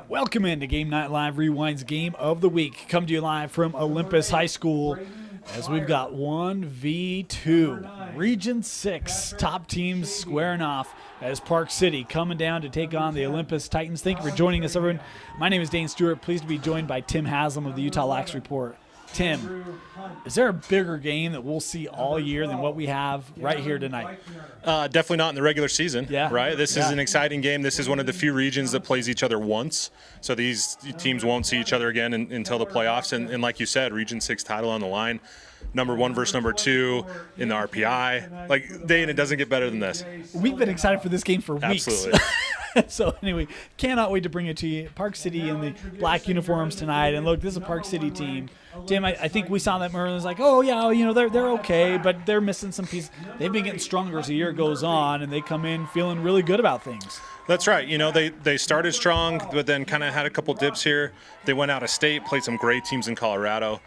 Welcome into Game Night Live Rewind's Game of the Week. Come to you live from Olympus High School as we've got 1v2. Region 6 top teams squaring off as Park City coming down to take on the Olympus Titans. Thank you for joining us, everyone. My name is Dane Stewart. Pleased to be joined by Tim Haslam of the Utah Lax Report. Tim, is there a bigger game that we'll see all year than what we have right here tonight? Definitely not in the regular season, right? This is Yeah. an exciting game. This is one of the few regions that plays each other once. So these teams won't see each other again until the playoffs. And like you said, Region 6 title on the line. Number 1 versus number 2 in the RPI. Like, Dane, it doesn't get better than this. We've been excited for this game for weeks. Absolutely. So anyway, cannot wait to bring it to you. Park City in the black uniforms tonight. And look, this is a Park City team. Tim, I think we saw that Merlin was like, oh, yeah, you know, they're okay, but they're missing some pieces. They've been getting stronger as the year goes on, and they come in feeling really good about things. That's right. You know, they started strong, but then kind of had a couple dips here. They went out of state, played some great teams in Colorado.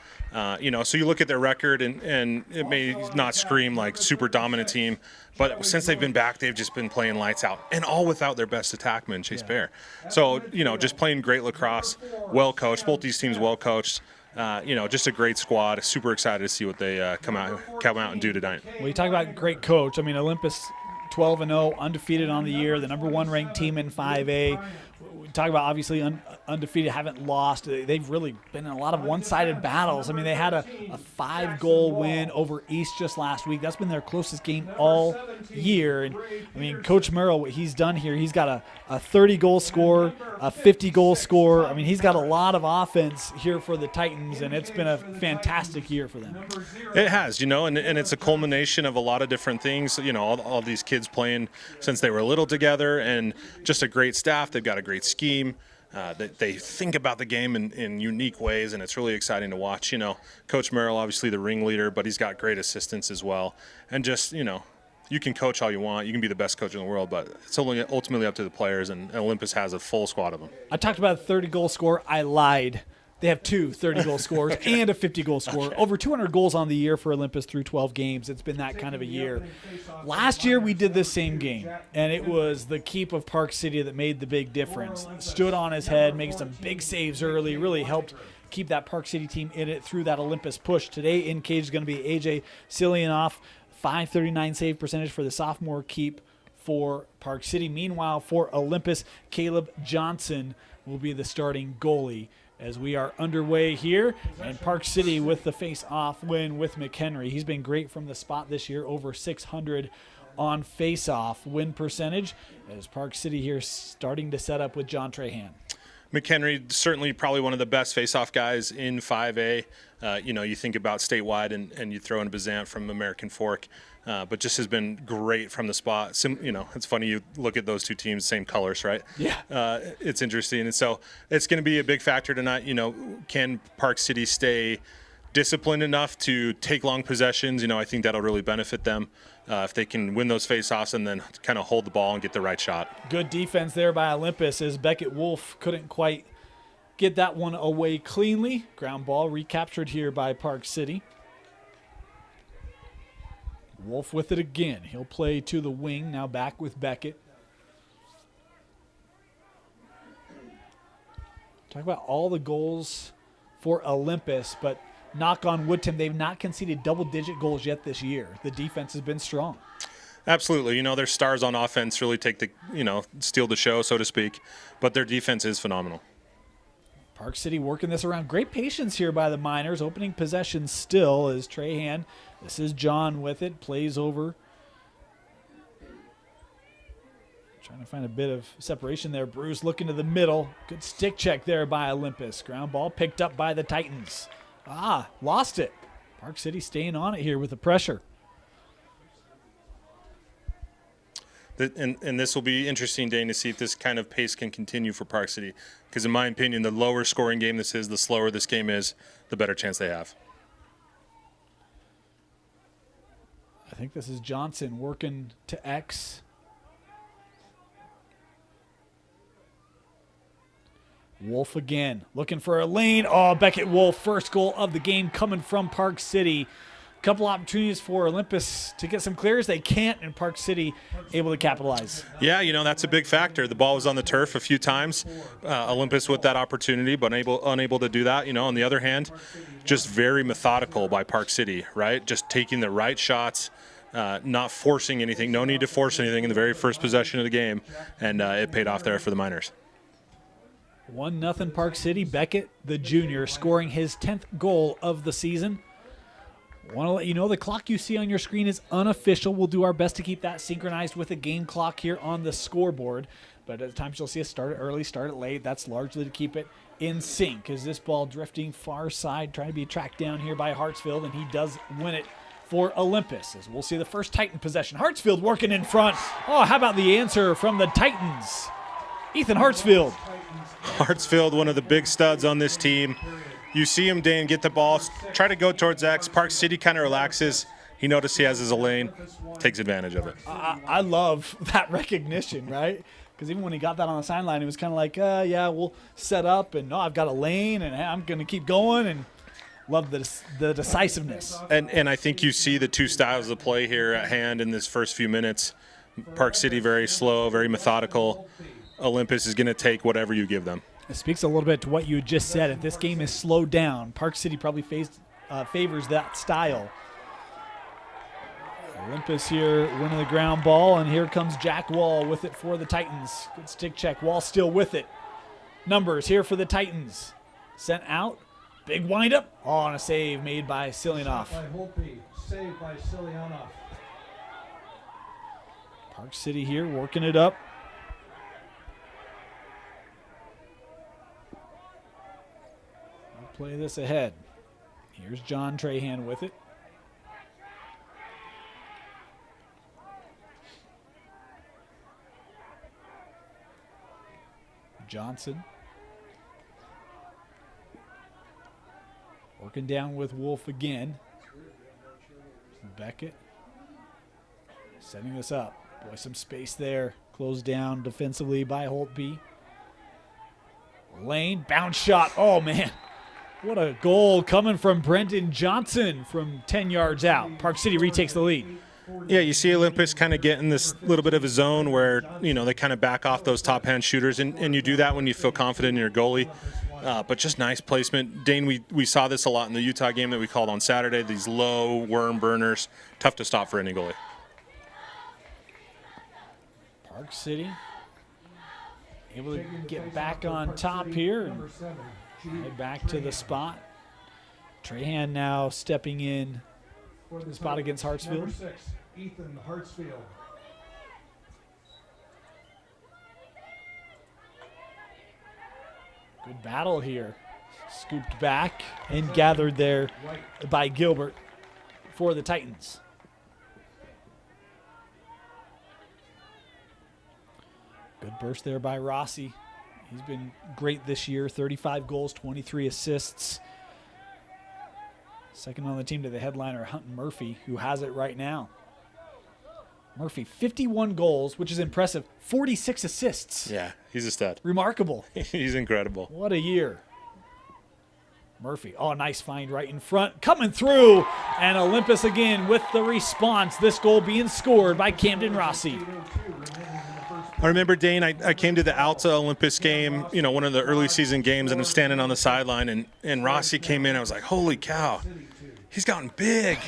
You know, so you look at their record, and it may not scream like super dominant team, but since they've been back, they've just been playing lights out, and all without their best attackman, Chase Bear. So, you know, just playing great lacrosse, well coached. Both these teams well coached. You know, just a great squad. Super excited to see what they come out and do tonight. Well, you talk about great coach. I mean, Olympus 12-0, undefeated on the year, the number 1 ranked team in 5A. We talk about obviously undefeated, haven't lost. They've really been in a lot of one-sided battles. I mean, they had a 5-goal win over East just last week. That's been their closest game all year. And I mean, Coach Merrill, what he's done here, he's got a 30-goal score, a 50-goal score. I mean, he's got a lot of offense here for the Titans, and it's been a fantastic year for them. It has, you know, and it's a culmination of a lot of different things. You know, all these kids playing since they were little together, and just a great staff. They've got a great scheme. They think about the game in unique ways, and it's really exciting to watch. You know, Coach Merrill, obviously the ringleader, but he's got great assistants as well. And just, you know, you can coach all you want. You can be the best coach in the world, but it's only ultimately up to the players, and Olympus has a full squad of them. I talked about a 30-goal score. I lied. They have 2 30-goal scores and a 50-goal score. Okay. Over 200 goals on the year for Olympus through 12 games. It's been that kind of a year. Last year we did this same game, and it was the keep of Park City that made the big difference. Stood on his head, making some big saves early, really helped keep that Park City team in it through that Olympus push. Today in cage is going to be A.J. Silianoff, .539 save percentage for the sophomore keep for Park City. Meanwhile, for Olympus, Caleb Johnson will be the starting goalie as we are underway here. And Park City with the face-off win with McHenry. He's been great from the spot this year, over 600 on face-off win percentage, as Park City here starting to set up with John Trahan. McHenry, certainly probably one of the best face-off guys in 5A. You know, you think about statewide and you throw in Bazant from American Fork, but just has been great from the spot. You know, it's funny you look at those two teams, same colors, right? Yeah. It's interesting. And so it's going to be a big factor tonight. You know, can Park City stay disciplined enough to take long possessions? You know, I think that'll really benefit them if they can win those face-offs and then kind of hold the ball and get the right shot. Good defense there by Olympus as Beckett Wolf couldn't quite get that one away cleanly. Ground ball recaptured here by Park City. Wolf with it again. He'll play to the wing, now back with Beckett. Talk about all the goals for Olympus, but knock on wood, Tim, they've not conceded double-digit goals yet this year. The defense has been strong. Absolutely. You know, their stars on offense really steal the show, so to speak, but their defense is phenomenal. Park City working this around. Great patience here by the Miners. Opening possession still is Trahan. This is John with it. Plays over. Trying to find a bit of separation there. Bruce looking to the middle. Good stick check there by Olympus. Ground ball picked up by the Titans. Lost it. Park City staying on it here with the pressure. And this will be interesting, Dane, to see if this kind of pace can continue for Park City. Because in my opinion, the lower scoring game this is, the slower this game is, the better chance they have. I think this is Johnson working to X. Wolf again, looking for a lane. Oh, Beckett Wolf, first goal of the game coming from Park City. couple opportunities for Olympus to get some clears. They can't, and Park City able to capitalize. Yeah, that's a big factor. The ball was on the turf a few times. Olympus with that opportunity, but unable to do that. On the other hand, just very methodical by Park City, right? Just taking the right shots, not forcing anything. No need to force anything in the very first possession of the game, and it paid off there for the Miners. 1-0 Park City. Beckett, the junior, scoring his 10th goal of the season. Want to let you know the clock you see on your screen is unofficial. We'll do our best to keep that synchronized with a game clock here on the scoreboard. But at times you'll see us start it early, start it late. That's largely to keep it in sync. As this ball drifting far side, trying to be tracked down here by Hartsfield, and he does win it for Olympus. As we'll see the first Titan possession. Hartsfield working in front. Oh, how about the answer from the Titans? Ethan Hartsfield. Hartsfield, one of the big studs on this team. You see him, Dane, get the ball, try to go towards X. Park City kind of relaxes. He notices he has his lane, takes advantage of it. I love that recognition, right? Because even when he got that on the sideline, it was kind of like, yeah, we'll set up, and no, I've got a lane, and I'm going to keep going, and love the decisiveness. And I think you see the two styles of play here at hand in this first few minutes. Park City very slow, very methodical. Olympus is going to take whatever you give them. It speaks a little bit to what you just said. If this game is slowed down, Park City probably favors that style. Olympus here winning the ground ball, and here comes Jack Wall with it for the Titans. Good stick check. Wall still with it. Numbers here for the Titans. Sent out. Big windup. Oh, and a save made by Silyanov. Saved by Silyanov. Park City here working it up. Play this ahead. Here's John Trahan with it. Johnson. Working down with Wolf again. Beckett. Setting this up. Boy, some space there. Closed down defensively by Holtby. Lane, bounce shot. Oh, man. What a goal coming from Brendan Johnson from 10 yards out. Park City retakes the lead. Yeah, you see Olympus kind of get in this little bit of a zone where, they kind of back off those top-hand shooters, and you do that when you feel confident in your goalie. But just nice placement. Dane, we saw this a lot in the Utah game that we called on Saturday, these low worm burners, tough to stop for any goalie. Park City able to get back on top here and head back to the spot. Trahan now stepping in for the spot against Hartsfield. Number 6, Ethan Hartsfield. Good battle here. Scooped back and gathered there by Gilbert for the Titans. Good burst there by Rossi. He's been great this year, 35 goals, 23 assists. Second on the team to the headliner, Hunton Murphy, who has it right now. Murphy, 51 goals, which is impressive, 46 assists. Yeah, he's a stud. Remarkable. He's incredible. What a year. Murphy, oh, nice find right in front, coming through, and Olympus again with the response. This goal being scored by Camden Rossi. I remember, Dane, I came to the Alta Olympus game, one of the early season games, and I'm standing on the sideline, and Rossi came in. I was like, holy cow, he's gotten big.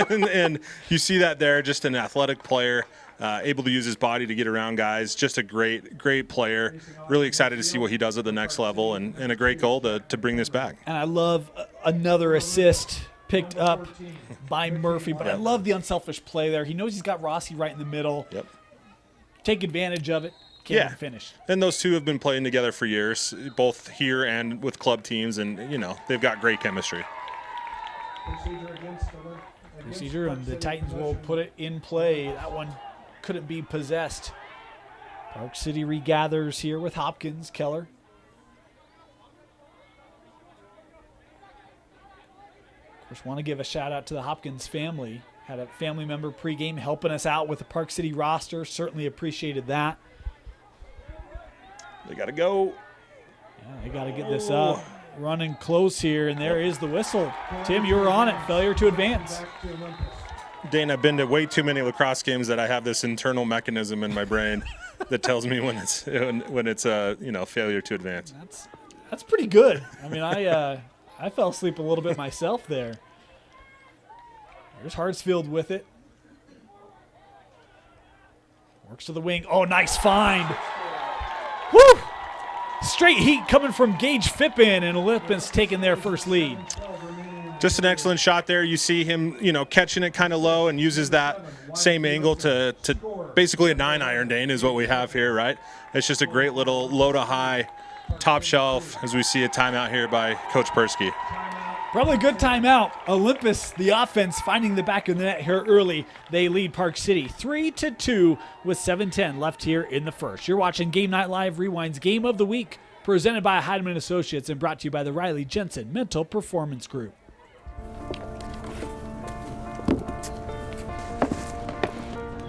and you see that there, just an athletic player, able to use his body to get around guys. Just a great player. Really excited to see what he does at the next level, and a great goal to bring this back. And I love another assist picked up by Murphy, but I love the unselfish play there. He knows he's got Rossi right in the middle. Yep. Take advantage of it. Can't finish. And those two have been playing together for years, both here and with club teams, and they've got great chemistry. Procedure, and the Titans will put it in play. That one couldn't be possessed. Park City regathers here with Hopkins, Keller. Of course, want to give a shout out to the Hopkins family. Had a family member pregame helping us out with the Park City roster. Certainly appreciated that. They got to go. Yeah, they got to get this up. running close here, and there is the whistle. Tim, you were on it. Failure to advance. Back to Olympus. Dane, I've been to way too many lacrosse games that I have this internal mechanism in my brain that tells me when it's failure to advance. That's pretty good. I mean, I fell asleep a little bit myself there. There's Hartsfield with it. Works to the wing. Oh, nice find. Woo! Straight heat coming from Gage Fippen, and Olympus taking their first lead. Just an excellent shot there. You see him, catching it kind of low and uses that same angle to basically a 9-iron, Dane, is what we have here, right? It's just a great little low to high, top shelf, as we see a timeout here by Coach Persky. Probably a good timeout. Olympus, the offense, finding the back of the net here early. They lead Park City 3-2 with 7:10 left here in the first. You're watching Game Night Live Rewind's Game of the Week, presented by Heidemann Associates and brought to you by the Riley Jensen Mental Performance Group.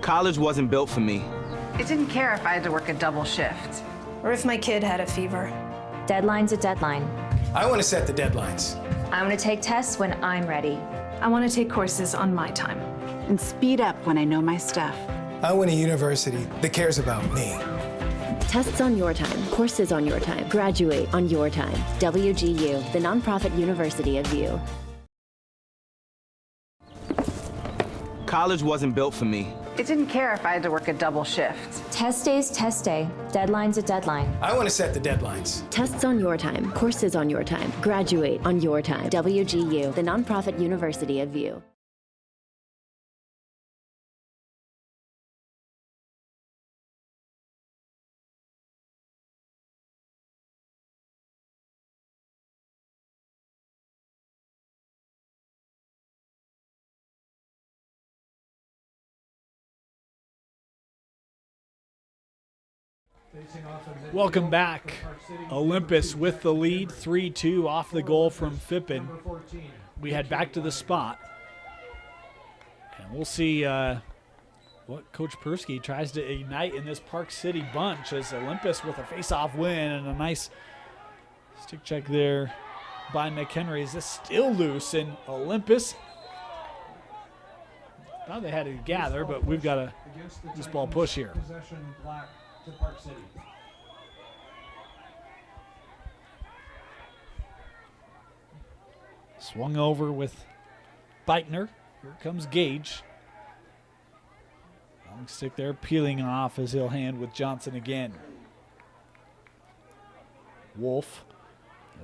College wasn't built for me. I didn't care if I had to work a double shift. Or if my kid had a fever. Deadline's a deadline. I want to set the deadlines. I want to take tests when I'm ready. I want to take courses on my time. And speed up when I know my stuff. I want a university that cares about me. Tests on your time, courses on your time, graduate on your time. WGU, the nonprofit university of you. College wasn't built for me. I didn't care if I had to work a double shift. Test day's test day. Deadline's a deadline. I want to set the deadlines. Tests on your time, courses on your time, graduate on your time. WGU, the nonprofit university of you. Facing off in midfield Welcome back. for Park City. Olympus with the lead, 3-2 off the goal from Fippen. Number 14. We head back to the spot. And we'll see what Coach Persky tries to ignite in this Park City bunch as Olympus with a face-off win and a nice stick check there by McHenry. Is this still loose? And Olympus, thought they had to gather, but we've got to Against the this ball Titans, push here. Possession black to Park City. swung over with Beitner. Here comes Gage. Long stick there peeling off as he'll hand with Johnson again. Wolf.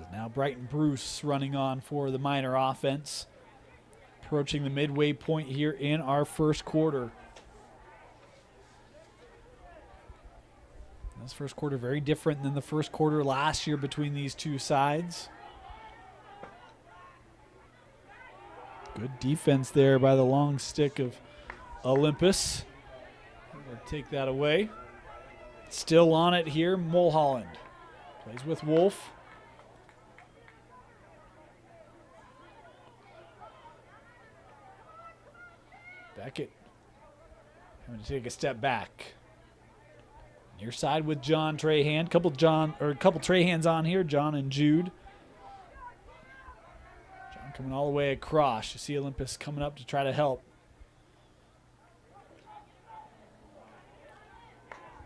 As now Brighton Bruce running on for the Minor offense. Approaching the midway point here in our first quarter. This first quarter very different than the first quarter last year between these two sides. Good defense there by the long stick of Olympus. We'll take that away. Still on it here, Mulholland. Plays with Wolf. Beckett having to take a step back. Near side with John Trahan. Couple Trahans on here, John and Jude. John coming all the way across. You see Olympus coming up to try to help.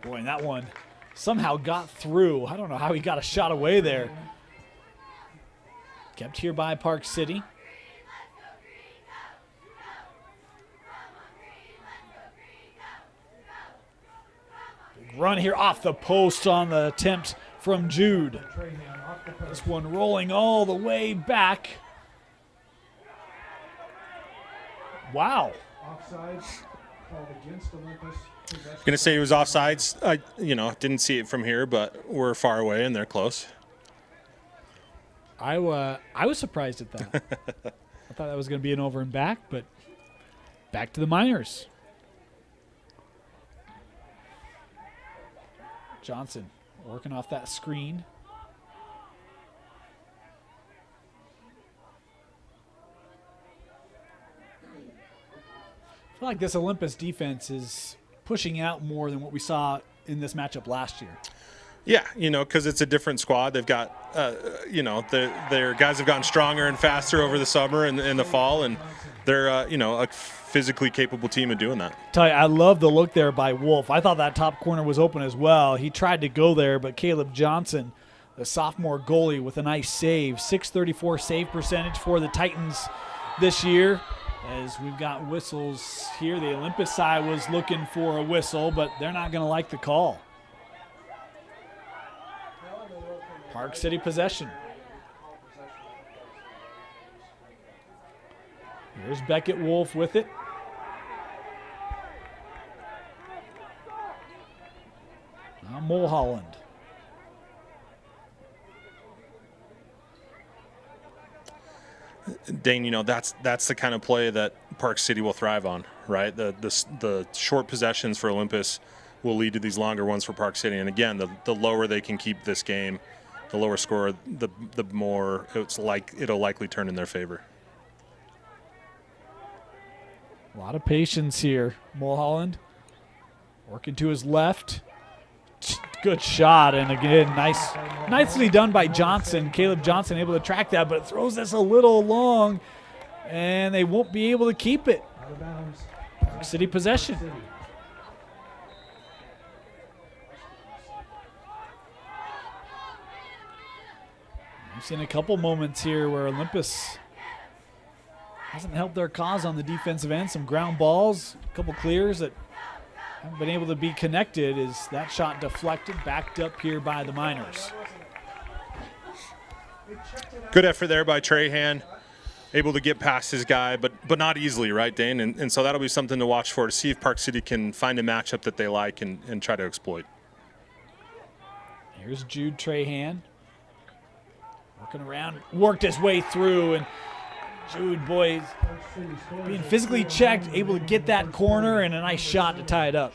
Boy, and that one somehow got through. I don't know how he got a shot away there. Kept here by Park City. Run here off the post on the attempt from Jude. This one rolling all the way back. Wow. Offsides called against Olympus. Going to say he was offsides. I, didn't see it from here, but we're far away and they're close. I was surprised at that. I thought that was going to be an over and back, but back to the Miners. Johnson working off that screen. I feel like this Olympus defense is pushing out more than what we saw in this matchup last year. Yeah, because it's a different squad. They've got, their guys have gotten stronger and faster over the summer and in the fall, and they're, a physically capable team of doing that. Tell you, I love the look there by Wolf. I thought that top corner was open as well. He tried to go there, but Caleb Johnson, the sophomore goalie, with a nice save. .634 save percentage for the Titans this year. As we've got whistles here, the Olympus side was looking for a whistle, but they're not going to like the call. Park City possession. Here's Beckett Wolf with it. Now Mulholland. Dane, that's the kind of play that Park City will thrive on, right? The short possessions for Olympus will lead to these longer ones for Park City. And again, the lower they can keep this game, the lower score, the more it'll likely turn in their favor. A lot of patience here. Mulholland working to his left. Good shot, and again, nicely done by Johnson. Caleb Johnson able to track that, but throws this a little long, and they won't be able to keep it. Park City possession. We've seen a couple moments here where Olympus hasn't helped their cause on the defensive end. Some ground balls, a couple clears that haven't been able to be connected. Is that shot deflected, backed up here by the Miners. Good effort there by Trahan, able to get past his guy, but not easily, right, Dane? And so that'll be something to watch for, to see if Park City can find a matchup that they like and try to exploit. Here's Jude Trahan. Working around, worked his way through, and Jude, boys, being physically checked, able to get that corner and a nice shot to tie it up.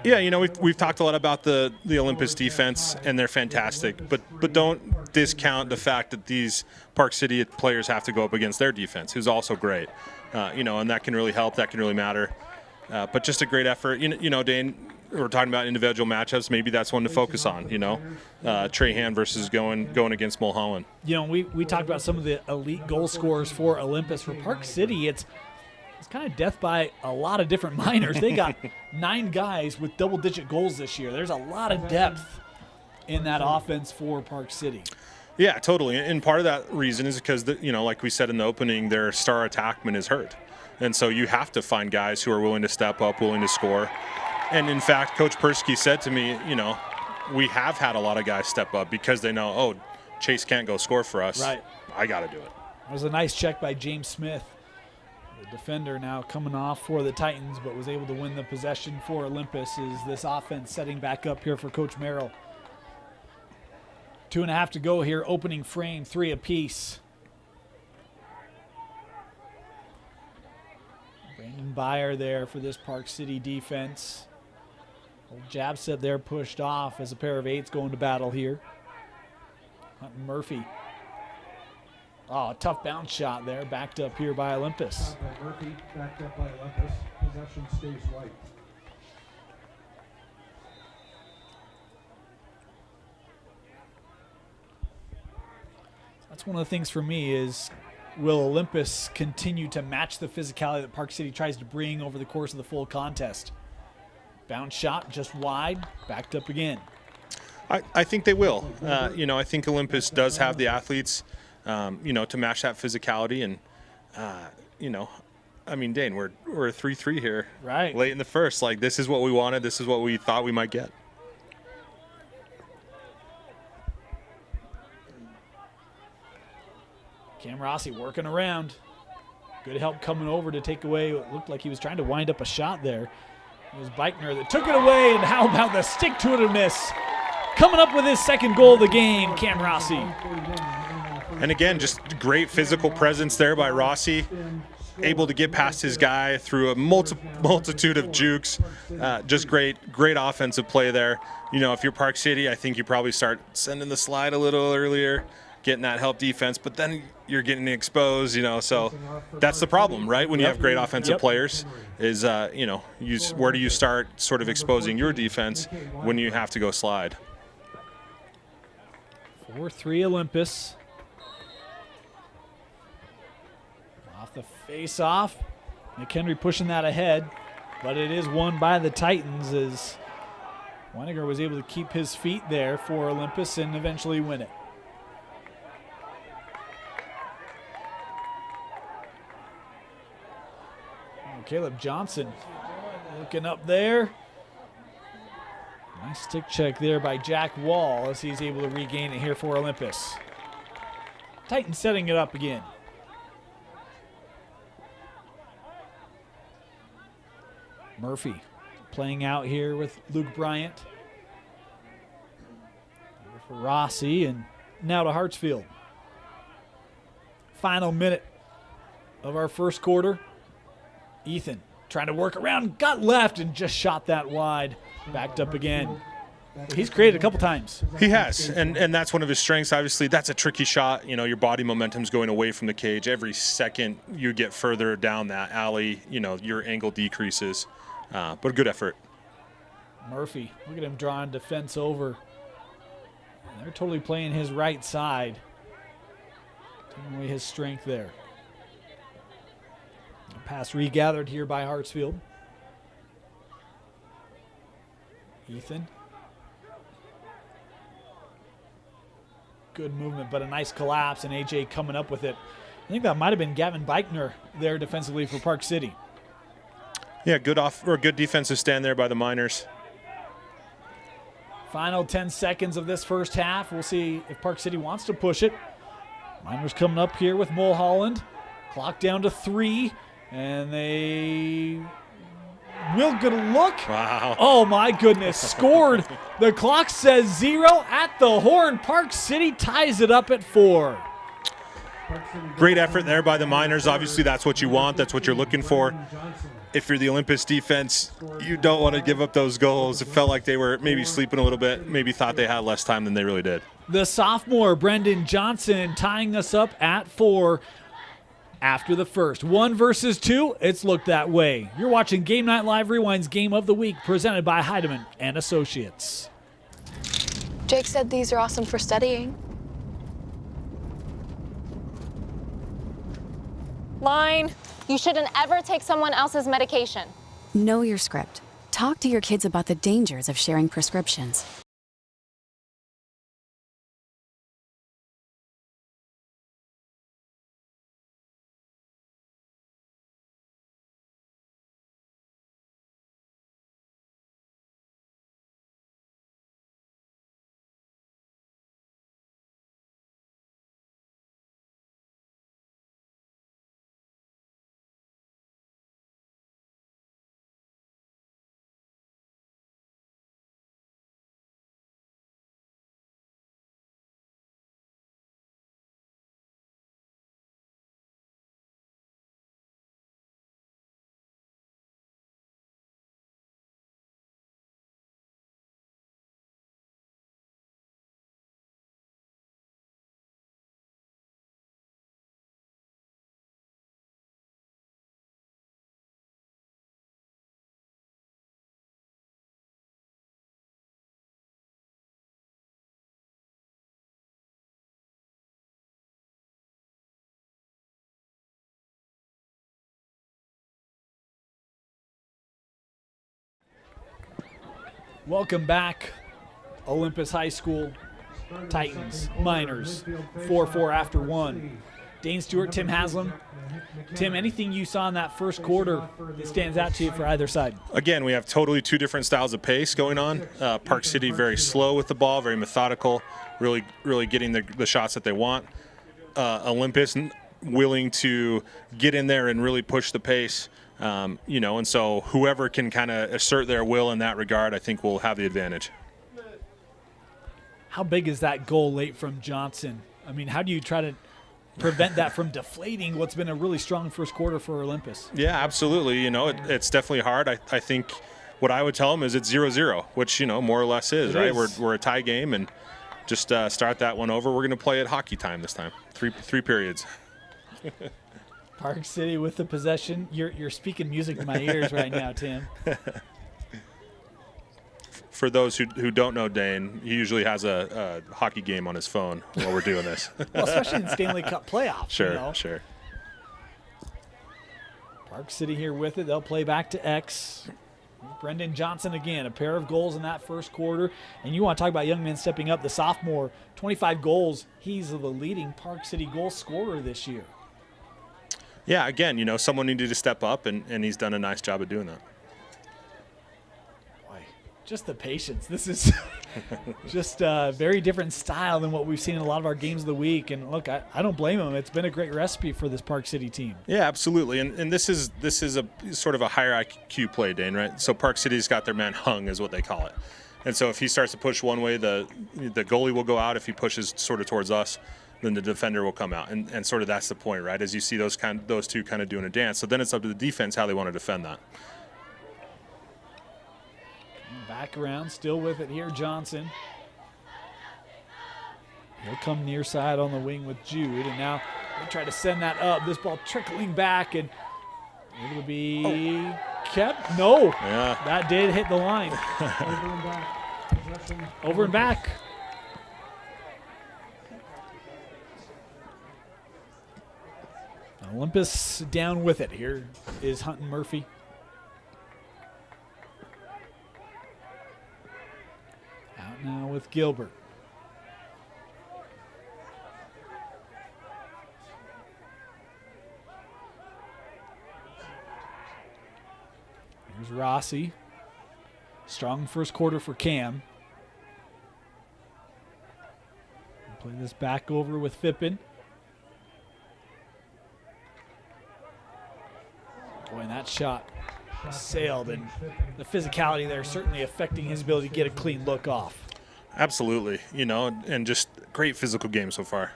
Yeah, we've talked a lot about the Olympus defense, and they're fantastic. But don't discount the fact that these Park City players have to go up against their defense, who's also great. And that can really help. That can really matter. But just a great effort. Dane, we're talking about individual matchups. Maybe that's one to focus on. Trahan versus going against Mulholland. We talked about some of the elite goal scorers for Olympus. For Park City, it's kind of death by a lot of different minors. They got 9 guys with double-digit goals this year. There's a lot of depth in that offense for Park City. Yeah, totally. And part of that reason is because, like we said in the opening, their star attackman is hurt. And so you have to find guys who are willing to step up, willing to score. And in fact, Coach Persky said to me, we have had a lot of guys step up because they know, Chase can't go score for us. Right. I got to do it. That was a nice check by James Smith. The defender now coming off for the Titans, but was able to win the possession for Olympus. Is this offense setting back up here for Coach Merrill? 2.5 to go here, opening frame, 3 apiece. Brandon Byer there for this Park City defense. Old jab set there pushed off as a pair of 8s going to battle here. Hunt Murphy. Oh, a tough bounce shot there, backed up here by Olympus. Murphy, backed up by Olympus. Possession stays white. That's one of the things for me is, will Olympus continue to match the physicality that Park City tries to bring over the course of the full contest? Bounce shot just wide, backed up again. I think they will. I think Olympus does have the athletes, to match that physicality. And, Dane, we're 3-3 here. Right. Late in the first. Like, this is what we wanted. This is what we thought we might get. Cam Rossi working around. Good help coming over to take away what looked like he was trying to wind up a shot there. It was Beichner that took it away, and how about the stick to it and miss? Coming up with his second goal of the game, Cam Rossi. And again, just great physical presence there by Rossi. Able to get past his guy through a multitude of jukes. Just great offensive play there. If you're Park City, I think you probably start sending the slide a little earlier, getting that help defense, but then you're getting exposed, so that's the problem, right? When you have great offensive players is, where do you start sort of exposing your defense when you have to go slide? 4-3 Olympus. Off the face-off. McHenry pushing that ahead, but it is won by the Titans as Weiniger was able to keep his feet there for Olympus and eventually win it. Caleb Johnson looking up there. Nice stick check there by Jack Wall as he's able to regain it here for Olympus. Titans setting it up again. Murphy playing out here with Luke Bryant. Over for Rossi and now to Hartsfield. Final minute of our first quarter. Ethan trying to work around, got left and just shot that wide. Backed up again. He's created a couple times. He has, and that's one of his strengths. Obviously, that's a tricky shot. You know, your body momentum's going away from the cage. Every second you get further down that alley, you know, your angle decreases. But a good effort. Murphy, look at him drawing defense over. And they're totally playing his right side. Taking away his strength there. Pass regathered here by Hartsfield. Ethan. Good movement, but a nice collapse, and AJ coming up with it. I think that might have been Gavin Beichner there defensively for Park City. Yeah, good defensive stand there by the Miners. Final 10 seconds of this first half. We'll see if Park City wants to push it. Miners coming up here with Mulholland. Clock down to 3. And they will get a look. Wow. Oh, my goodness. Scored. The clock says 0 at the horn. Park City ties it up at 4. Great effort there by the Miners. Obviously, that's what you want. That's what you're looking for. If you're the Olympus defense, you don't want to give up those goals. It felt like they were maybe sleeping a little bit, maybe thought they had less time than they really did. The sophomore, Brendan Johnson, tying us up at 4. After the first. 1 versus 2, it's looked that way. You're watching Game Night Live Rewind's Game of the Week, presented by Heidemann and Associates. Jake said these are awesome for studying. Line. You shouldn't ever take someone else's medication. Know your script. Talk to your kids about the dangers of sharing prescriptions. Welcome back, Olympus High School. Titans, Miners, 4-4 after 1. Dane Stewart, Tim Haslam. Tim, anything you saw in that first quarter that stands out to you for either side? Again, we have totally two different styles of pace going on. Park City very slow with the ball, very methodical, really getting the shots that they want. Olympus willing to get in there and really push the pace. And so whoever can kind of assert their will in that regard, I think will have the advantage. How big is that goal late from Johnson? I mean, how do you try to prevent that from deflating what's been a really strong first quarter for Olympus? Yeah, absolutely. It's definitely hard. I think what I would tell them is it's 0-0, which, more or less is, right? We're a tie game, and just start that one over. We're going to play at hockey time this time, three periods. Park City with the possession. You're speaking music to my ears right now, Tim. for those who don't know Dane, he usually has a hockey game on his phone while we're doing this. Well, especially in Stanley Cup playoffs. Sure, you know. sure. Park City here with it. They'll play back to X. Brendan Johnson again, a pair of goals in that first quarter. And you want to talk about young men stepping up. The sophomore, 25 goals. He's the leading Park City goal scorer this year. Yeah, again, someone needed to step up, and he's done a nice job of doing that. Boy, just the patience. This is just a very different style than what we've seen in a lot of our games of the week. And look, I don't blame him. It's been a great recipe for this Park City team. Yeah, absolutely. And this is a sort of a higher IQ play, Dane, right? So Park City's got their man hung, is what they call it. And so if he starts to push one way, the goalie will go out. If he pushes sort of towards us, then the defender will come out. And sort of that's the point, right? As you see those two kind of doing a dance. So then it's up to the defense how they want to defend that. Back around, still with it here, Johnson. He'll come near side on the wing with Jude, and now they try to send that up. This ball trickling back, and it will be kept. No, yeah, that did hit the line. Over and back. Possession. Over and back. Olympus down with it. Here is Hunton Murphy. Out now with Gilbert. Here's Rossi. Strong first quarter for Cam. Play this back over with Fippen. Boy, and that shot sailed, and the physicality there certainly affecting his ability to get a clean look off. Absolutely, and just great physical game so far.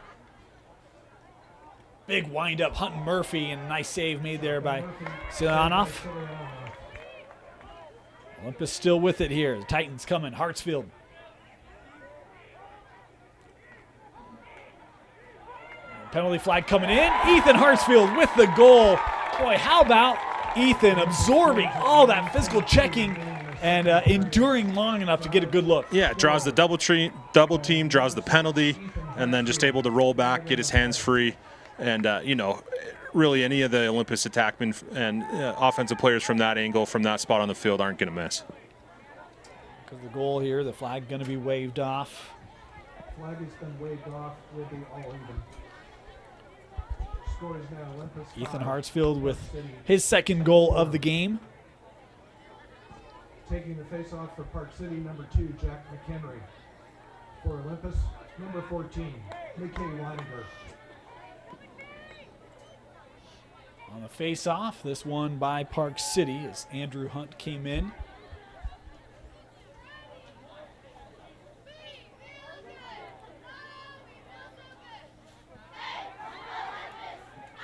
Big wind-up, Hunton Murphy, and a nice save made there by Silanoff. Olympus still with it here. The Titans coming, Hartsfield. Penalty flag coming in. Ethan Hartsfield with the goal. Boy, how about Ethan absorbing all that physical checking and enduring long enough to get a good look. Yeah, draws the double team, draws the penalty, and then just able to roll back, get his hands free. And, really any of the Olympus attackmen and offensive players from that angle, from that spot on the field aren't going to miss. Because the goal here, the flag going to be waved off. Flag has been waved off. Will be all even. Score is now Olympus. Ethan Hartsfield with his second goal of the game. Taking the face-off for Park City, number 2, Jack McHenry. For Olympus, number 14, Mickey Weininger. On the face-off, this one by Park City as Andrew Hunt came in.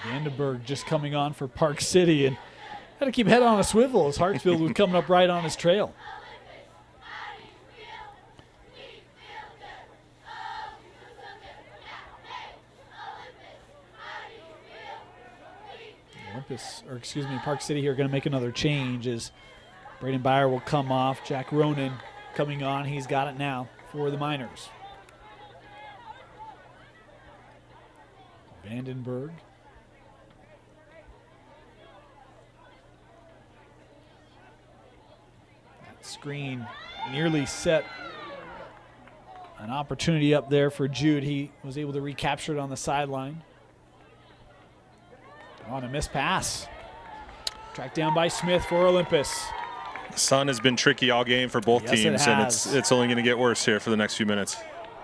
Vandenberg just coming on for Park City, and had to keep head on a swivel as Hartsfield was coming up right on his trail. Park City here going to make another change as Braden Byer will come off. Jack Ronan coming on. He's got it now for the Miners. Vandenberg. That screen nearly set an opportunity up there for Jude. He was able to recapture it on the sideline. On a missed pass. Tracked down by Smith for Olympus. The sun has been tricky all game for both teams, and it's only going to get worse here for the next few minutes.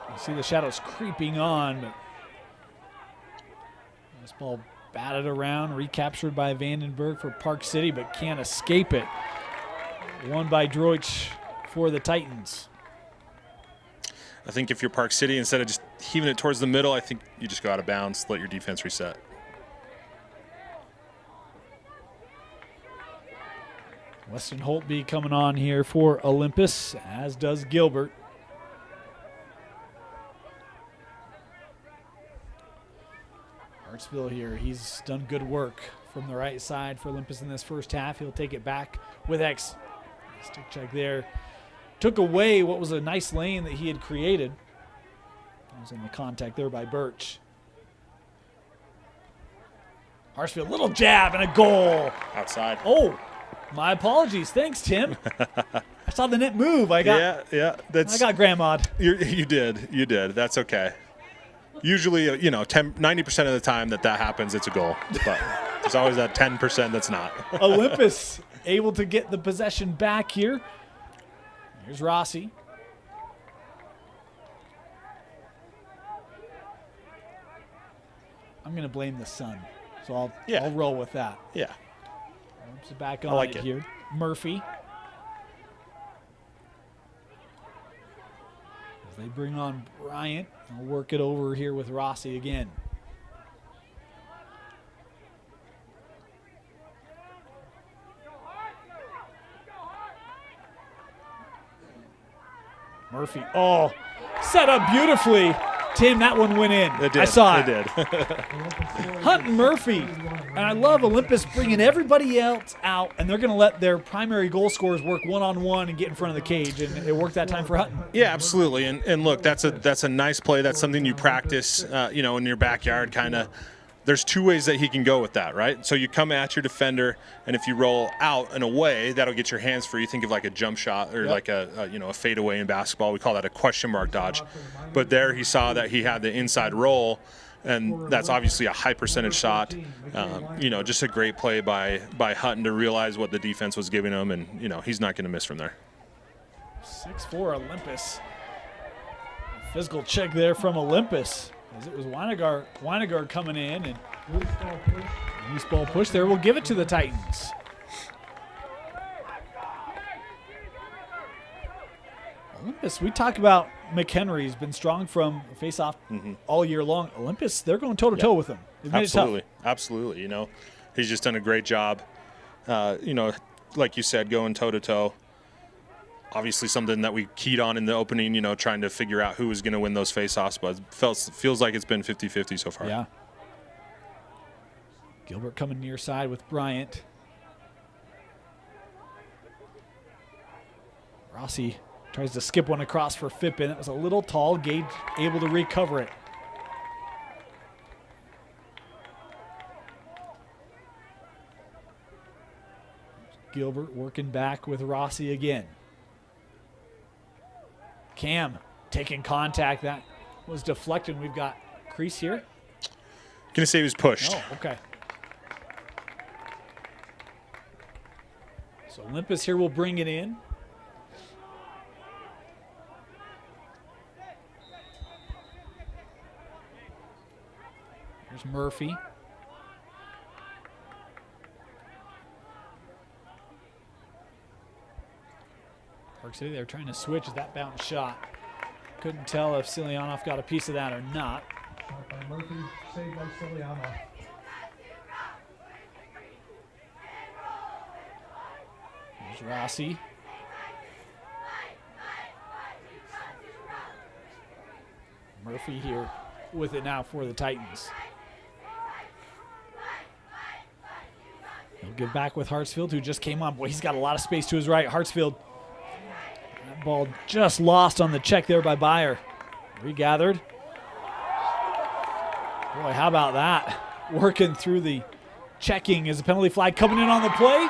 You see the shadows creeping on, but this ball batted around, recaptured by Vandenberg for Park City, but can't escape it. Won by Droich for the Titans. I think if you're Park City, instead of just heaving it towards the middle, I think you just go out of bounds, let your defense reset. Weston Holtby coming on here for Olympus, as does Gilbert. Hartsfield here, he's done good work from the right side for Olympus in this first half. He'll take it back with X. Stick check there took away what was a nice lane that he had created. That was in the contact there by Birch. Hartsfield, little jab and a goal. Outside. Oh, my apologies. Thanks, Tim. I saw the net move. I got grandma'd. You did. That's okay. Usually, 90% of the time that happens, it's a goal. But there's always that 10% that's not. Olympus able to get the possession back here. Here's Rossi. I'm going to blame the sun, so I'll roll with that. Yeah. Olympus back on it here. Murphy. As they bring on Bryant, I'll work it over here with Rossi again. Murphy. Oh, set up beautifully. Tim, that one went in. It did. I saw it. It did. Hunt and Murphy. And I love Olympus bringing everybody else out, and they're going to let their primary goal scorers work one-on-one and get in front of the cage, and it worked that time for Hutton. Yeah, absolutely. And look, that's a nice play. That's something you practice, in your backyard kind of. There's two ways that he can go with that, right? So you come at your defender, and if you roll out and away, that'll get your hands free. You think of like a jump shot or like a fadeaway in basketball. We call that a question mark dodge. But there he saw that he had the inside roll, and that's obviously a high percentage shot. Just a great play by Hutton to realize what the defense was giving him, and he's not going to miss from there. 6'4" Olympus. Physical check there from Olympus. As it was Weiniger coming in, and loose ball push there. We'll give it to the Titans. Olympus, we talk about McHenry's been strong from face-off all year long. Olympus, they're going toe-to-toe with him. They've made it tough. Absolutely. He's just done a great job. Like you said, going toe-to-toe. Obviously something that we keyed on in the opening, trying to figure out who was going to win those face-offs, but it feels like it's been 50-50 so far. Yeah. Gilbert coming near side with Bryant. Rossi tries to skip one across for Fippen. It was a little tall. Gage able to recover it. Gilbert working back with Rossi again. Cam taking contact. That was deflected. We've got crease here. Gonna say he was pushed. Oh, okay. So Olympus here will bring it in. There's Murphy. Park City, they're trying to switch that bounce shot. Couldn't tell if Silianoff got a piece of that or not. Shot by Murphy, saved by Silianoff. There's Rossi. Murphy here with it now for the Titans. He'll give back with Hartsfield, who just came on. Boy, he's got a lot of space to his right. Hartsfield. That ball just lost on the check there by Byer. Regathered. Boy, how about that? Working through the checking as a penalty flag coming in on the play.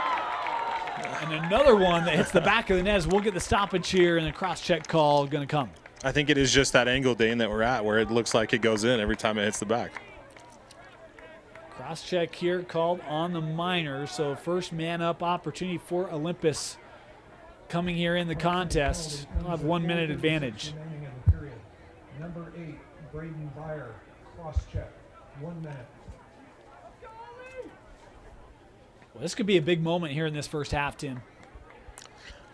And another one that hits the back of the net as we'll get the stoppage here, and the cross-check call going to come. I think it is just that angle, Dane, that we're at where it looks like it goes in every time it hits the back. Cross-check here called on the minor, so first man-up opportunity for Olympus coming here in the contest. They'll have 1 minute advantage. Number 8, Braden Byer, cross-check, 1 minute. Well, this could be a big moment here in this first half, Tim.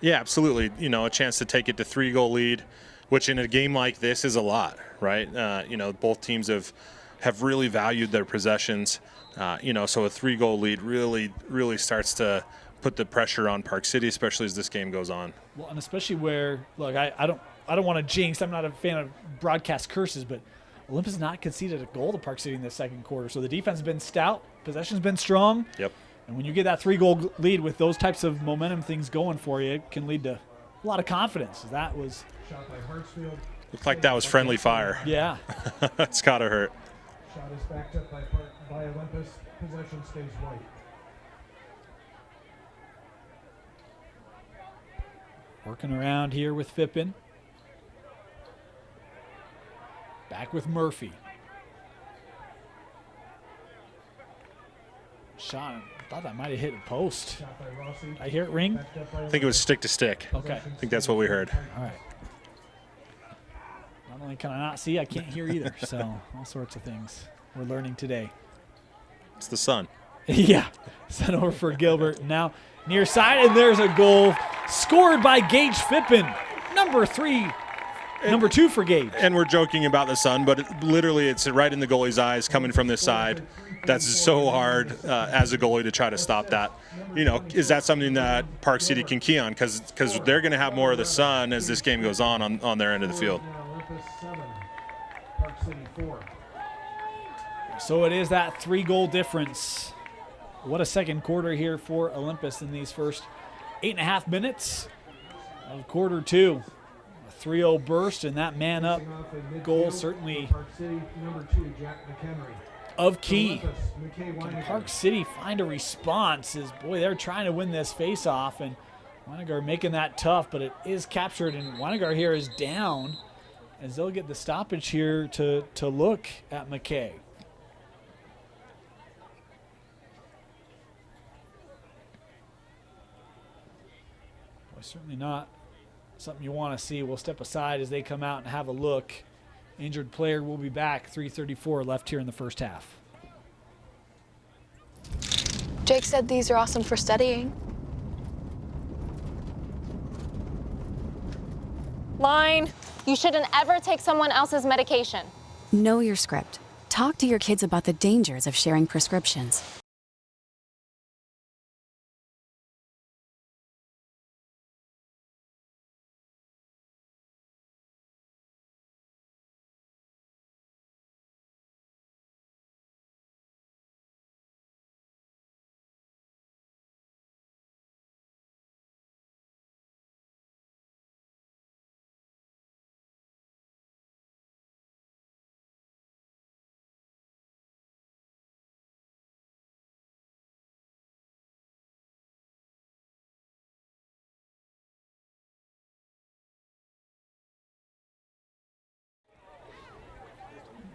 Yeah, absolutely. A chance to take it to 3-goal lead, which in a game like this is a lot, right? Both teams have really valued their possessions. So a 3-goal lead really starts to put the pressure on Park City, especially as this game goes on. Well, and especially where, look, I don't want to jinx. I'm not a fan of broadcast curses, but Olympus has not conceded a goal to Park City in the second quarter. So the defense has been stout, possession's been strong. Yep. And when you get that 3-goal lead with those types of momentum things going for you, it can lead to a lot of confidence. That was Shot by Hartsfield. Looked like that was friendly fire. yeah. It's got to hurt. Shot is backed up by Olympus. Possession stays white. Working around here with Fippen. Back with Murphy. Shot. I thought that might have hit a post. Shot by Rossi. Did I hear it ring? Backed up by I think it was stick to stick. Okay. I think that's what we heard. All right. Not only can I not see, I can't hear either. So all sorts of things we're learning today. It's the sun. Yeah. Sent over for Gilbert. Now near side, and there's a goal scored by Gage Fippen. Number 2 for Gage. And we're joking about the sun, but literally it's right in the goalie's eyes coming from this side. That's so hard as a goalie to try to stop that. You know, is that something that Park City can key on? Because they're going to have more of the sun as this game goes on their end of the field. Olympus 7, Park City 4. So it is that 3-goal difference. What a second quarter here for Olympus in these first 8.5 minutes of quarter 2. A 3-0 burst, and that man up goal certainly Park City number 2, Jack McHenry. of key. Olympus, McKay Can Weininger. Park City find a response? As boy, they're trying to win this face-off, and Weininger making that tough, but it is captured, and Weininger here is down as they'll get the stoppage here to look at McKay. Well, certainly not something you want to see. We'll step aside as they come out and have a look. Injured player will be back. 3:34 left here in the first half. Jake said these are awesome for studying. Line. You shouldn't ever take someone else's medication. Know your script. Talk to your kids about the dangers of sharing prescriptions.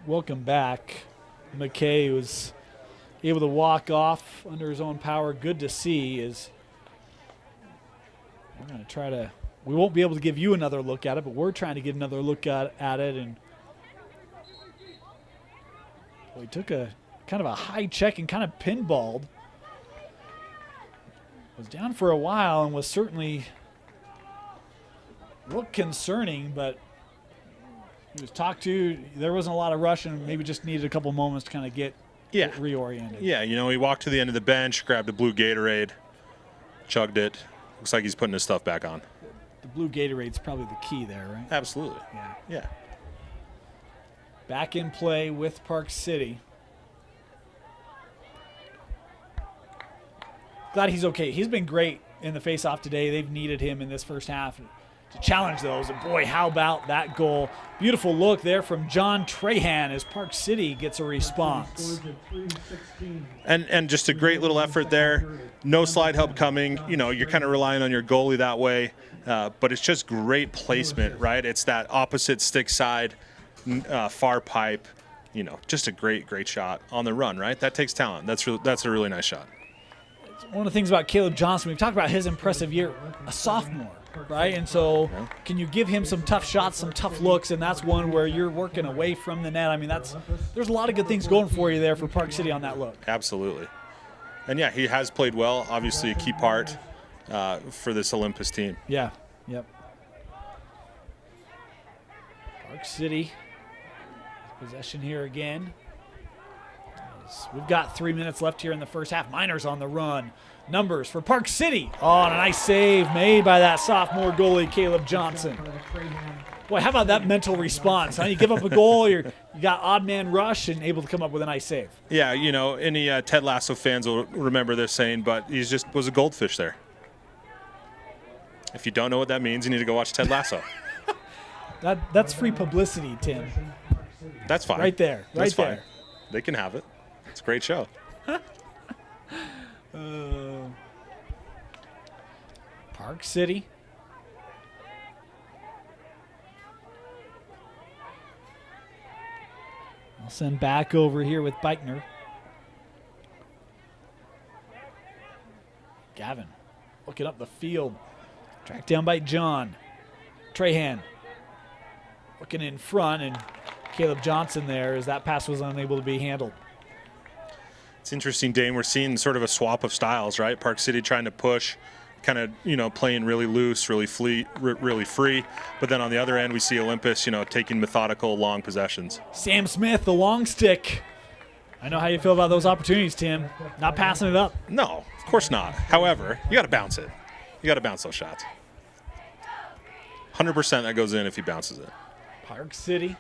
Welcome back. McKay was able to walk off under his own power. Good to see. Is we're going to try to. We won't be able to give you another look at it, but we're trying to get another look at it. And he took a kind of a high check and kind of pinballed. Was down for a while and was certainly looked concerning, but he was talked to. There wasn't a lot of rush, and maybe just needed a couple moments to kind of get reoriented. Yeah, you know, he walked to the end of the bench, grabbed a blue Gatorade, chugged it. Looks like he's putting his stuff back on. The blue Gatorade's probably the key there, right? Absolutely. Yeah. Back in play with Park City. Glad he's okay. He's been great in the face-off today. They've needed him in this first half to challenge those. And boy, how about that goal? Beautiful look there from John Trahan as Park City gets a response. And just a great little effort there. No slide help coming. You know, you're kind of relying on your goalie that way. But it's just great placement, right? It's that opposite stick side, far pipe. You know, just a great shot on the run, right? That takes talent. That's a really nice shot. One of the things about Caleb Johnson, we've talked about his impressive year, a sophomore, right? And so can you give him some tough shots, some tough looks, and that's one where you're working away from the net. I mean, there's a lot of good things going for you there for Park City on that look. Absolutely. And, yeah, he has played well, obviously a key part for this Olympus team. Yeah, yep. Park City, possession here again. We've got 3 minutes left here in the first half. Miners on the run. Numbers for Park City. Oh, and a nice save made by that sophomore goalie, Caleb Johnson. Boy, how about that mental response? Huh? You give up a goal, you got odd man rush and able to come up with a nice save. Yeah, you know, any Ted Lasso fans will remember this saying, but he just was a goldfish there. If you don't know what that means, you need to go watch Ted Lasso. That's free publicity, Tim. That's fine. Right there. Right That's there. fine. They can have it. It's a great show. Park City. I'll send back over here with Beichner. Gavin looking up the field. Tracked down by John. Trahan looking in front, and Caleb Johnson there as that pass was unable to be handled. It's interesting, Dane. We're seeing sort of a swap of styles, right? Park City trying to push, kind of, playing really loose, really free. But then on the other end, we see Olympus, taking methodical, long possessions. Sam Smith, the long stick. I know how you feel about those opportunities, Tim. Not passing it up. No, of course not. However, you got to bounce it. You got to bounce those shots. 100% that goes in if he bounces it. Park City.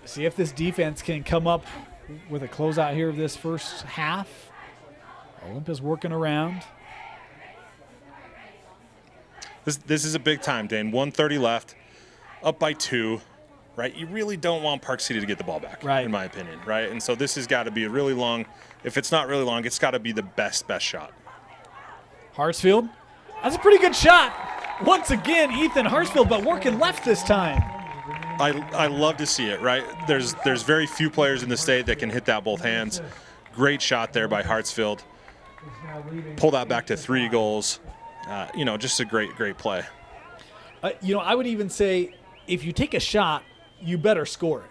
See if this defense can come up with a closeout here of this first half. Olympus working around. This is a big time, Dane. 1:30 left, up by 2, right? You really don't want Park City to get the ball back, right, in my opinion, right? And so this has got to be a really long. If it's not really long, it's got to be the best shot. Hartsfield. That's a pretty good shot. Once again, Ethan Hartsfield, but working left this time. I love to see it, right? There's very few players in the state that can hit that both hands. Great shot there by Hartsfield. Pull that back to 3 goals. Just a great play. I would even say if you take a shot, you better score it,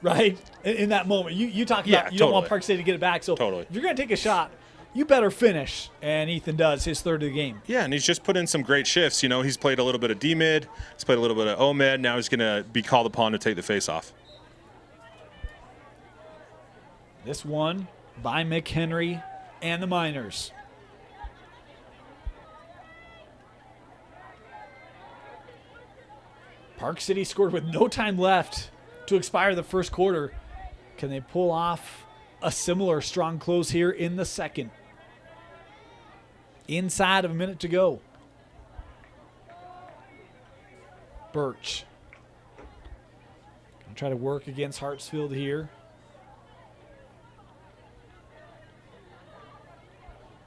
right? In that moment. You talk about you don't want Park City to get it back. So if you're going to take a shot, you better finish. And Ethan does, his third of the game. Yeah, and he's just put in some great shifts. He's played a little bit of D-mid. He's played a little bit of O-mid. Now he's going to be called upon to take the face-off. This one by McHenry and the Miners. Park City scored with no time left to expire the first quarter. Can they pull off a similar strong close here in the second? Inside of a minute to go. Birch. Gonna try to work against Hartsfield here.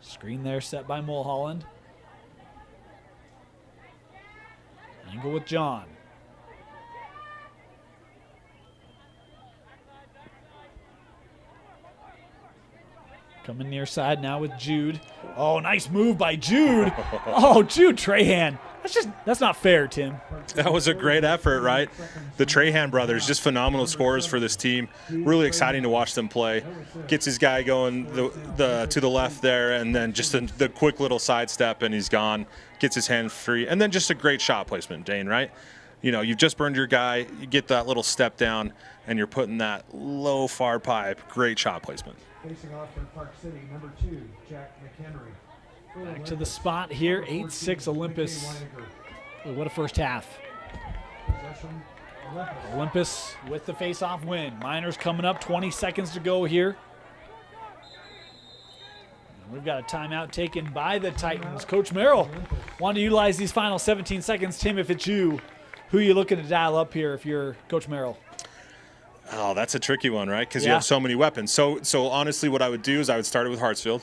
Screen there set by Mulholland. Angle with John. Coming near side now with Jude. Oh, nice move by Jude. Oh, Jude Trahan. That's not fair, Tim. That was a great effort, right? The Trahan brothers, just phenomenal scorers for this team. Really exciting to watch them play. Gets his guy going to the left there, and then just the quick little sidestep, and he's gone. Gets his hand free, and then just a great shot placement, Dane, right? You've just burned your guy. You get that little step down, and you're putting that low far pipe. Great shot placement. Facing off for Park City, number 2, Jack McHenry. Back to the spot here, 8-6 Olympus. Ooh, what a first half. Olympus with the face-off win. Miners coming up, 20 seconds to go here. We've got a timeout taken by the Titans. Coach Merrill wanted to utilize these final 17 seconds. Tim, if it's you, who are you looking to dial up here if you're Coach Merrill? Oh, that's a tricky one, right? Because you have so many weapons. So honestly, what I would do is I would start it with Hartsfield.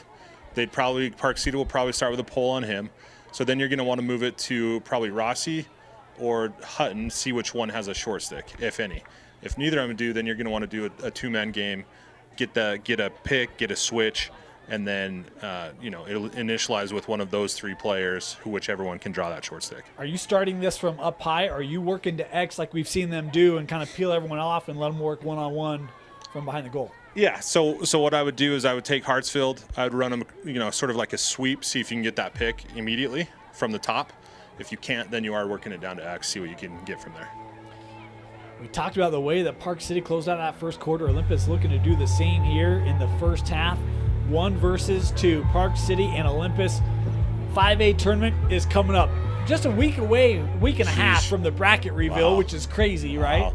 Park City will probably start with a pull on him. So then you're going to want to move it to probably Rossi or Hutton, see which one has a short stick, if any. If neither of them do, then you're going to want to do a two-man game, get a pick, get a switch, and then it'll initialize with one of those 3 players, whichever one can draw that short stick. Are you starting this from up high? Or are you working to X like we've seen them do and kind of peel everyone off and let them work one-on-one from behind the goal? Yeah, so what I would do is I would take Hartsfield. I would run him, sort of like a sweep, see if you can get that pick immediately from the top. If you can't, then you are working it down to X, see what you can get from there. We talked about the way that Park City closed out that first quarter. Olympus looking to do the same here in the first half. 1 versus 2. Park City and Olympus. 5A tournament is coming up. Just a week away, week and a half from the bracket reveal, which is crazy, right?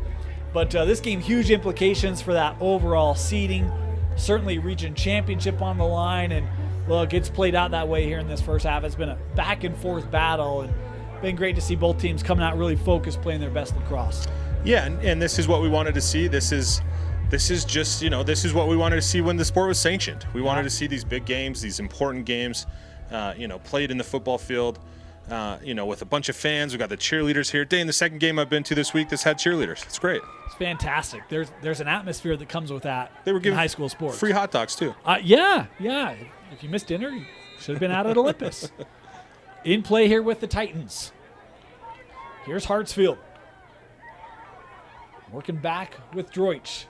But this game, huge implications for that overall seeding. Certainly region championship on the line. And look, it's played out that way here in this first half. It's been a back and forth battle, and been great to see both teams coming out really focused, playing their best lacrosse. Yeah, and this is what we wanted to see. This is just, this is what we wanted to see when the sport was sanctioned. We wanted to see these big games, these important games, played in the football field, with a bunch of fans. We've got the cheerleaders here. Dane, the second game I've been to this week, this had cheerleaders. It's great. It's fantastic. There's an atmosphere that comes with that. They were giving high school sports. Free hot dogs, too. Yeah. If you missed dinner, you should have been out at Olympus. In play here with the Titans. Here's Hartsfield. Working back with Droich.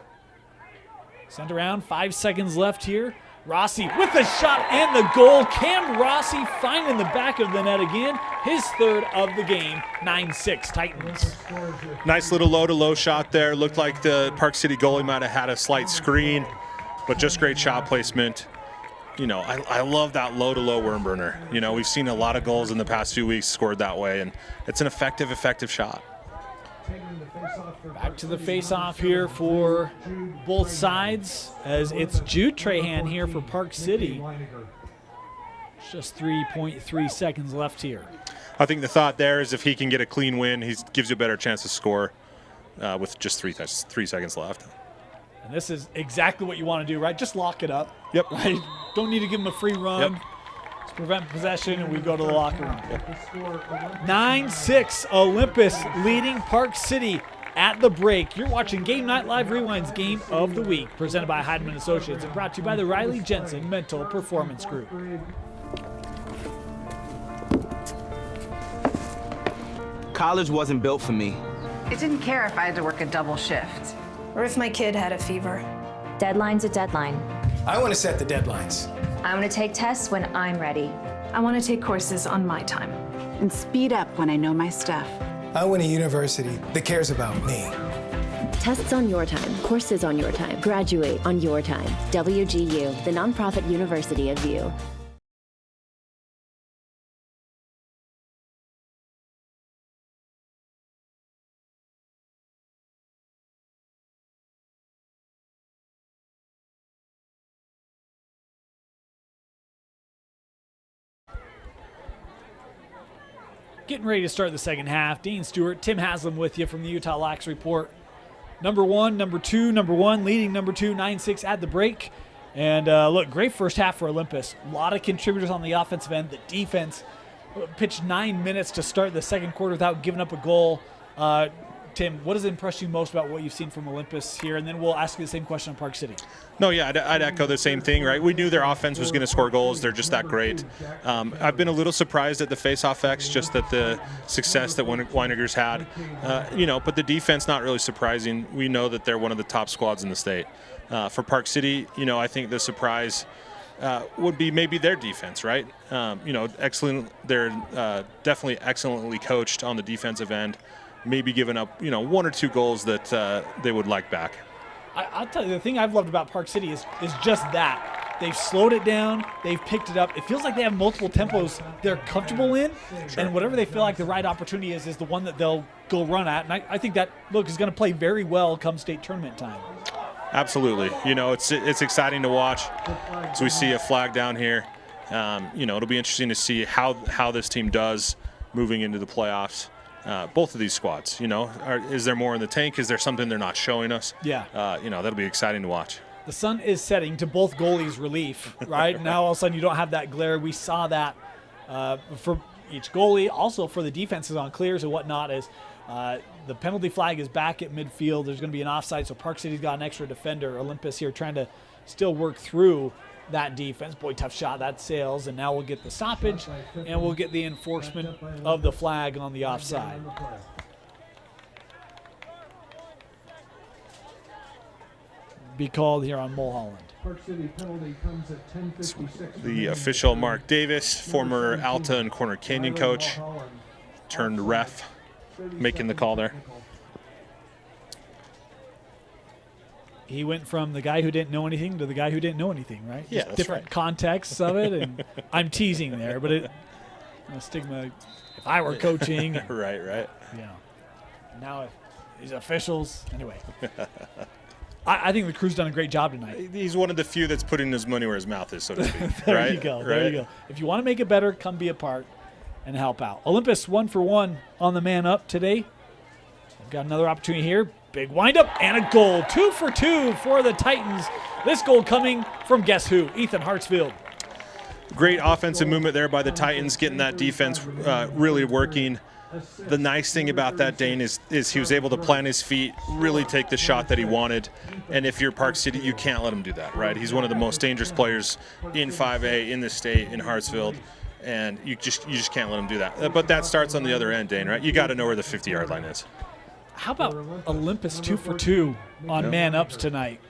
Sent around, 5 seconds left here. Rossi with the shot and the goal. Cam Rossi finding the back of the net again. His third of the game, 9-6 Titans. Nice little low-to-low shot there. Looked like the Park City goalie might have had a slight screen, but just great shot placement. I love that low-to-low worm burner. We've seen a lot of goals in the past few weeks scored that way, and it's an effective shot. Back to the face-off here for both sides, as it's Jude Trahan here for Park City. Just 3.3 seconds left here. I think the thought there is if he can get a clean win, he gives you a better chance to score with just 3 seconds left. And this is exactly what you want to do, right? Just lock it up. Yep. Right? Don't need to give him a free run. Yep. Just prevent possession, and we go to the locker room. 9-6, Olympus leading Park City at the break. You're watching Game Night Live Rewind's Game of the Week, presented by Heidemann Associates and brought to you by the Riley Jensen Mental Performance Group. College wasn't built for me. I didn't care if I had to work a double shift. Or if my kid had a fever. Deadline's a deadline. I want to set the deadlines. I want to take tests when I'm ready. I want to take courses on my time. And speed up when I know my stuff. I want a university that cares about me. Tests on your time, courses on your time, graduate on your time. WGU, the nonprofit university of you. Getting ready to start the second half. Dean Stewart, Tim Haslam with you from the Utah Lax Report. Number one, leading number two, 9-6 at the break. And look, great first half for Olympus. A lot of contributors on the offensive end. The defense pitched 9 minutes to start the second quarter without giving up a goal. Tim, what has impressed you most about what you've seen from Olympus here? And then we'll ask you the same question on Park City. No, yeah, I'd echo the same thing, right? We knew their offense was going to score goals. They're just that great. I've been a little surprised at the face-off X, just at the success that Weininger's had. But the defense, not really surprising. We know that they're one of the top squads in the state. For Park City, I think the surprise would be maybe their defense, right? Excellent. They're definitely excellently coached on the defensive end. Maybe giving up, 1 or 2 goals that they would like back. I'll tell you, the thing I've loved about Park City is just that. They've slowed it down. They've picked it up. It feels like they have multiple tempos they're comfortable in, and whatever they feel like the right opportunity is the one that they'll go run at. And I think that, is going to play very well come state tournament time. Absolutely. It's exciting to watch as we see a flag down here. It'll be interesting to see how this team does moving into the playoffs. Both of these squads, is there more in the tank? Is there something they're not showing us? Yeah. That'll be exciting to watch. The sun is setting to both goalies' relief, right? Now all of a sudden you don't have that glare. We saw that for each goalie, also for the defenses on clears and whatnot. As the penalty flag is back at midfield, there's going to be an offside, so Park City's got an extra defender. Olympus here trying to still work through that defense. Boy, tough shot. That sails, and now we'll get the stoppage, and we'll get the enforcement of the flag on the offside. Be called here on Mulholland. Park City penalty comes at 10:56. The official, Mark Davis, former Alta and Corner Canyon coach, turned ref, making the call there. He went from the guy who didn't know anything to the guy who didn't know anything, right? Yeah, Just that's different right. contexts of it, and I'm teasing there, but stigma. If I were coaching, right. Now these officials, anyway. I think the crew's done a great job tonight. He's one of the few that's putting his money where his mouth is, so to speak. There right? you go. Right? There you go. If you want to make it better, come be a part and help out. Olympus 1 for 1 on the man up today. We've got another opportunity here. Big windup and a goal. 2 for 2 for the Titans. This goal coming from guess who? Ethan Hartsfield. Great offensive movement there by the Titans, getting that defense really working. The nice thing about that, Dane, is he was able to plant his feet, really take the shot that he wanted. And if you're Park City, you can't let him do that, right? He's one of the most dangerous players in 5A, in the state, in Hartsfield. And you just can't let him do that. But that starts on the other end, Dane, right? You got to know where the 50-yard line is. How about Olympus 2 for 2 on man-ups tonight?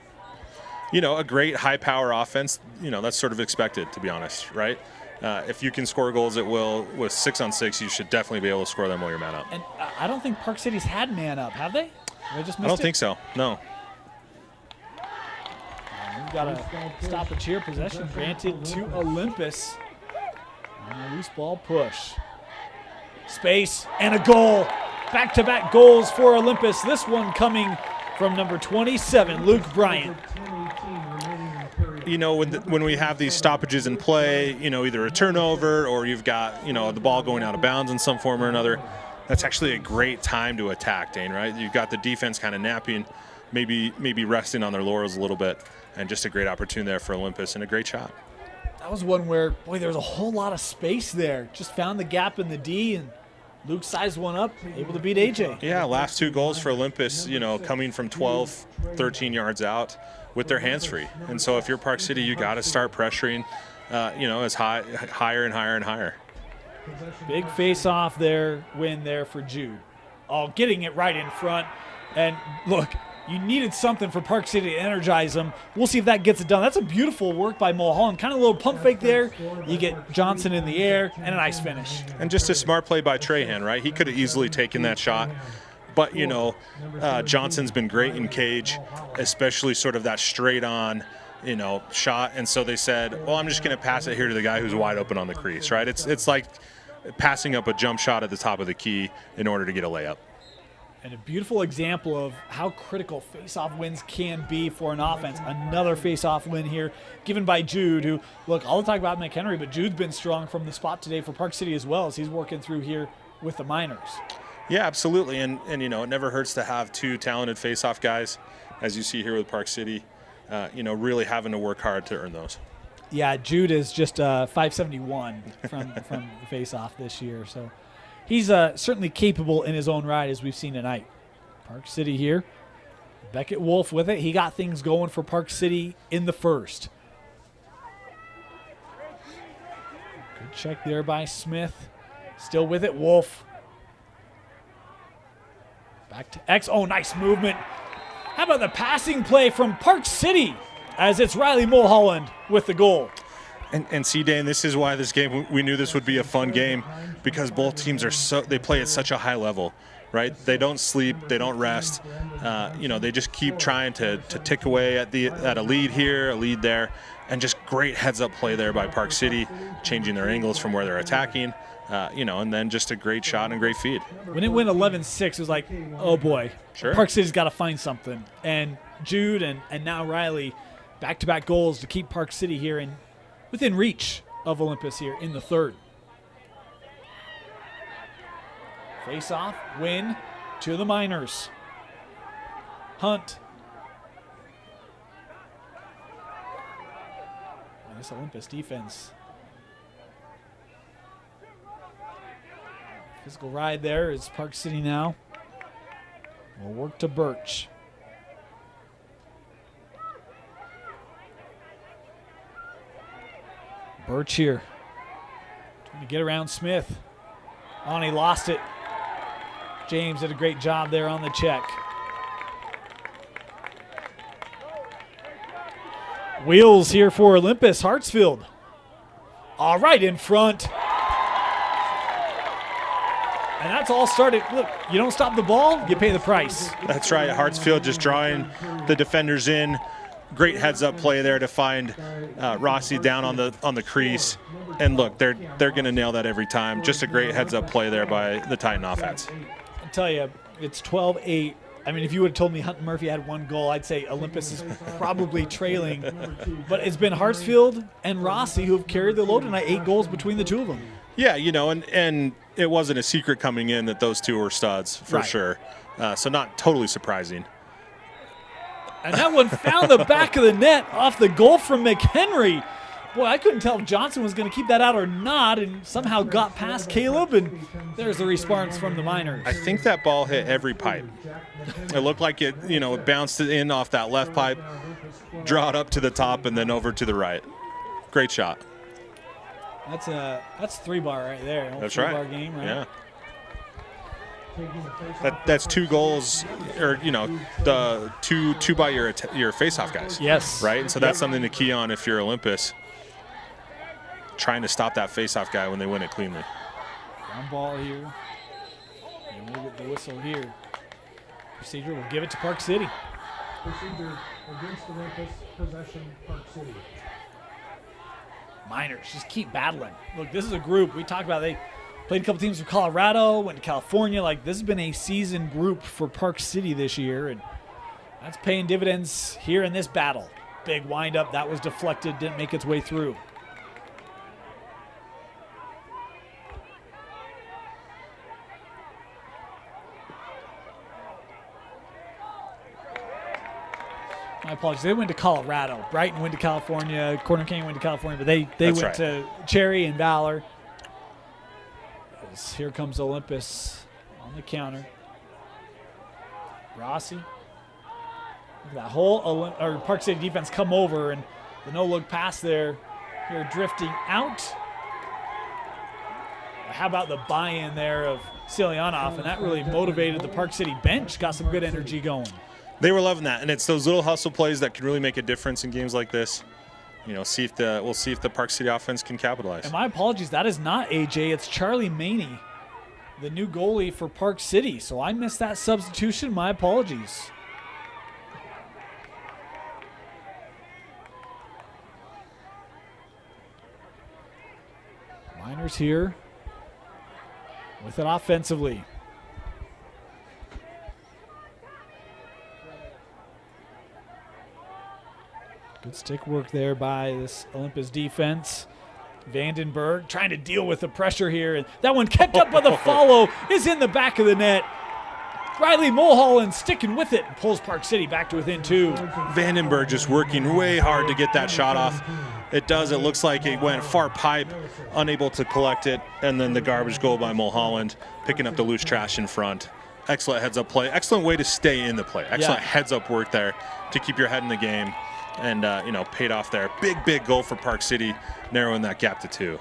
You know, a great high-power offense, you know, that's sort of expected, to be honest, right? If you can score goals at will with 6-on-6, you should definitely be able to score them while you're man up. And I don't think Park City's had man up, have they? Have I just missed I don't it? think so, no. We've got a stoppage here. Possession granted to Olympus. On a loose ball push. Space and a goal. Back-to-back goals for Olympus. This one coming from number 27, Luke Bryant. You know, when we have these stoppages in play, you know, either a turnover or you've got, you know, the ball going out of bounds in some form or another, that's actually a great time to attack, Dane, right? You've got the defense kind of napping, maybe resting on their laurels a little bit, and just a great opportunity there for Olympus and a great shot. That was one where, boy, there was a whole lot of space there. Just found the gap in the D, and Luke sized one up, able to beat AJ. Yeah, last 2 goals for Olympus, you know, coming from 12, 13 yards out with their hands free. And so if you're Park City, you got to start pressuring, you know, as higher and higher and higher. Big face-off there, win there for Jude. Oh, getting it right in front. And look, you needed something for Park City to energize them. We'll see if that gets it done. That's a beautiful work by Mulholland. Kind of a little pump fake there. You get Johnson in the air and a nice finish. And just a smart play by Trahan, right? He could have easily taken that shot. But, you know, Johnson's been great in cage, especially sort of that straight-on, you know, shot. And so they said, well, I'm just going to pass it here to the guy who's wide open on the crease, right? It's like passing up a jump shot at the top of the key in order to get a layup. And a beautiful example of how critical face-off wins can be for an offense. Another face-off win here given by Jude, who, look, I'll talk about McHenry, but Jude's been strong from the spot today for Park City as well as he's working through here with the minors. Yeah, absolutely. And you know, it never hurts to have 2 talented face-off guys, as you see here with Park City, you know, really having to work hard to earn those. Yeah, Jude is just 571 from the face-off this year, so he's certainly capable in his own right, as we've seen tonight. Park City here. Beckett Wolf with it. He got things going for Park City in the first. Good check there by Smith. Still with it, Wolf. Back to X. Oh, nice movement. How about the passing play from Park City as it's Riley Mulholland with the goal. And see, Dan, this is why this game, we knew this would be a fun game, because both teams they play at such a high level, right? They don't sleep, they don't rest. You know, they just keep trying to tick away at a lead here, a lead there, and just great heads-up play there by Park City, changing their angles from where they're attacking. You know, and then just a great shot and great feed. When it went 11-6, it was like, oh boy, sure. Park City's got to find something. And Jude and now Riley, back-to-back goals to keep Park City here and within reach of Olympus here in the third. Face-off, win to the Miners. Hunt. Nice Olympus defense. Physical ride there is Park City now. We'll work to Birch. Birch here. Trying to get around Smith. Oh, and he lost it. James did a great job there on the check. Wheels here for Olympus. Hartsfield. All right, in front. And that's all started. Look, you don't stop the ball, you pay the price. That's right. Hartsfield just drawing the defenders in. Great heads-up play there to find Rossi down on the crease. And look, they're going to nail that every time. Just a great heads-up play there by the Titan offense. I'll tell you, it's 12-8 I mean, if you would have told me Hunt Murphy had 1 goal, I'd say Olympus is probably trailing. But it's been Hartsfield and Rossi who have carried the load tonight, 8 goals between the two of them. Yeah, you know, and it wasn't a secret coming in that those two were studs for sure. So not totally surprising. And that one found the back of the net off the goal from McHenry. Boy, I couldn't tell if Johnson was going to keep that out or not, and somehow got past Caleb, and there's the response from the Miners. I think that ball hit every pipe. It looked like it, you know, it bounced in off that left pipe, draw it up to the top, and then over to the right. Great shot. That's 3-bar right there. That's 3-bar right. game, right? Yeah. That's 2 goals, or you know, the two by your faceoff guys. Yes. Right, and so that's something to key on if you're Olympus, trying to stop that faceoff guy when they win it cleanly. Ground ball here. And we'll get the whistle here. Procedure will give it to Park City. Procedure against Olympus, possession, Park City. Miners just keep battling. Look, this is a group we talked about. They played a couple teams from Colorado, went to California. Like, this has been a seasoned group for Park City this year, and that's paying dividends here in this battle. Big windup. That was deflected, didn't make its way through. My apologies. They went to Colorado. Brighton went to California. Corner Canyon went to California, but they went to Cherry and Valor. As here comes Olympus on the counter. Rossi. Look at that whole Park City defense come over, and the no-look pass there. Here drifting out. How about the buy-in there of Silyanov, and that really motivated the Park City bench. Got some good energy going. They were loving that, and it's those little hustle plays that can really make a difference in games like this. You know, we'll see if the Park City offense can capitalize. And my apologies, that is not AJ. It's Charlie Maney, the new goalie for Park City. So I missed that substitution. My apologies. Miners here with it offensively. Good stick work there by this Olympus defense. Vandenberg trying to deal with the pressure here. And that one kept up by the follow is in the back of the net. Riley Mulholland sticking with it and pulls Park City back to within 2. Vandenberg just working way hard to get that shot off. It does. It looks like it went far pipe, unable to collect it, and then the garbage goal by Mulholland, picking up the loose trash in front. Excellent heads-up play. Excellent way to stay in the play. Excellent heads-up work there to keep your head in the game. And, you know, paid off there. Big goal for Park City, narrowing that gap to 2.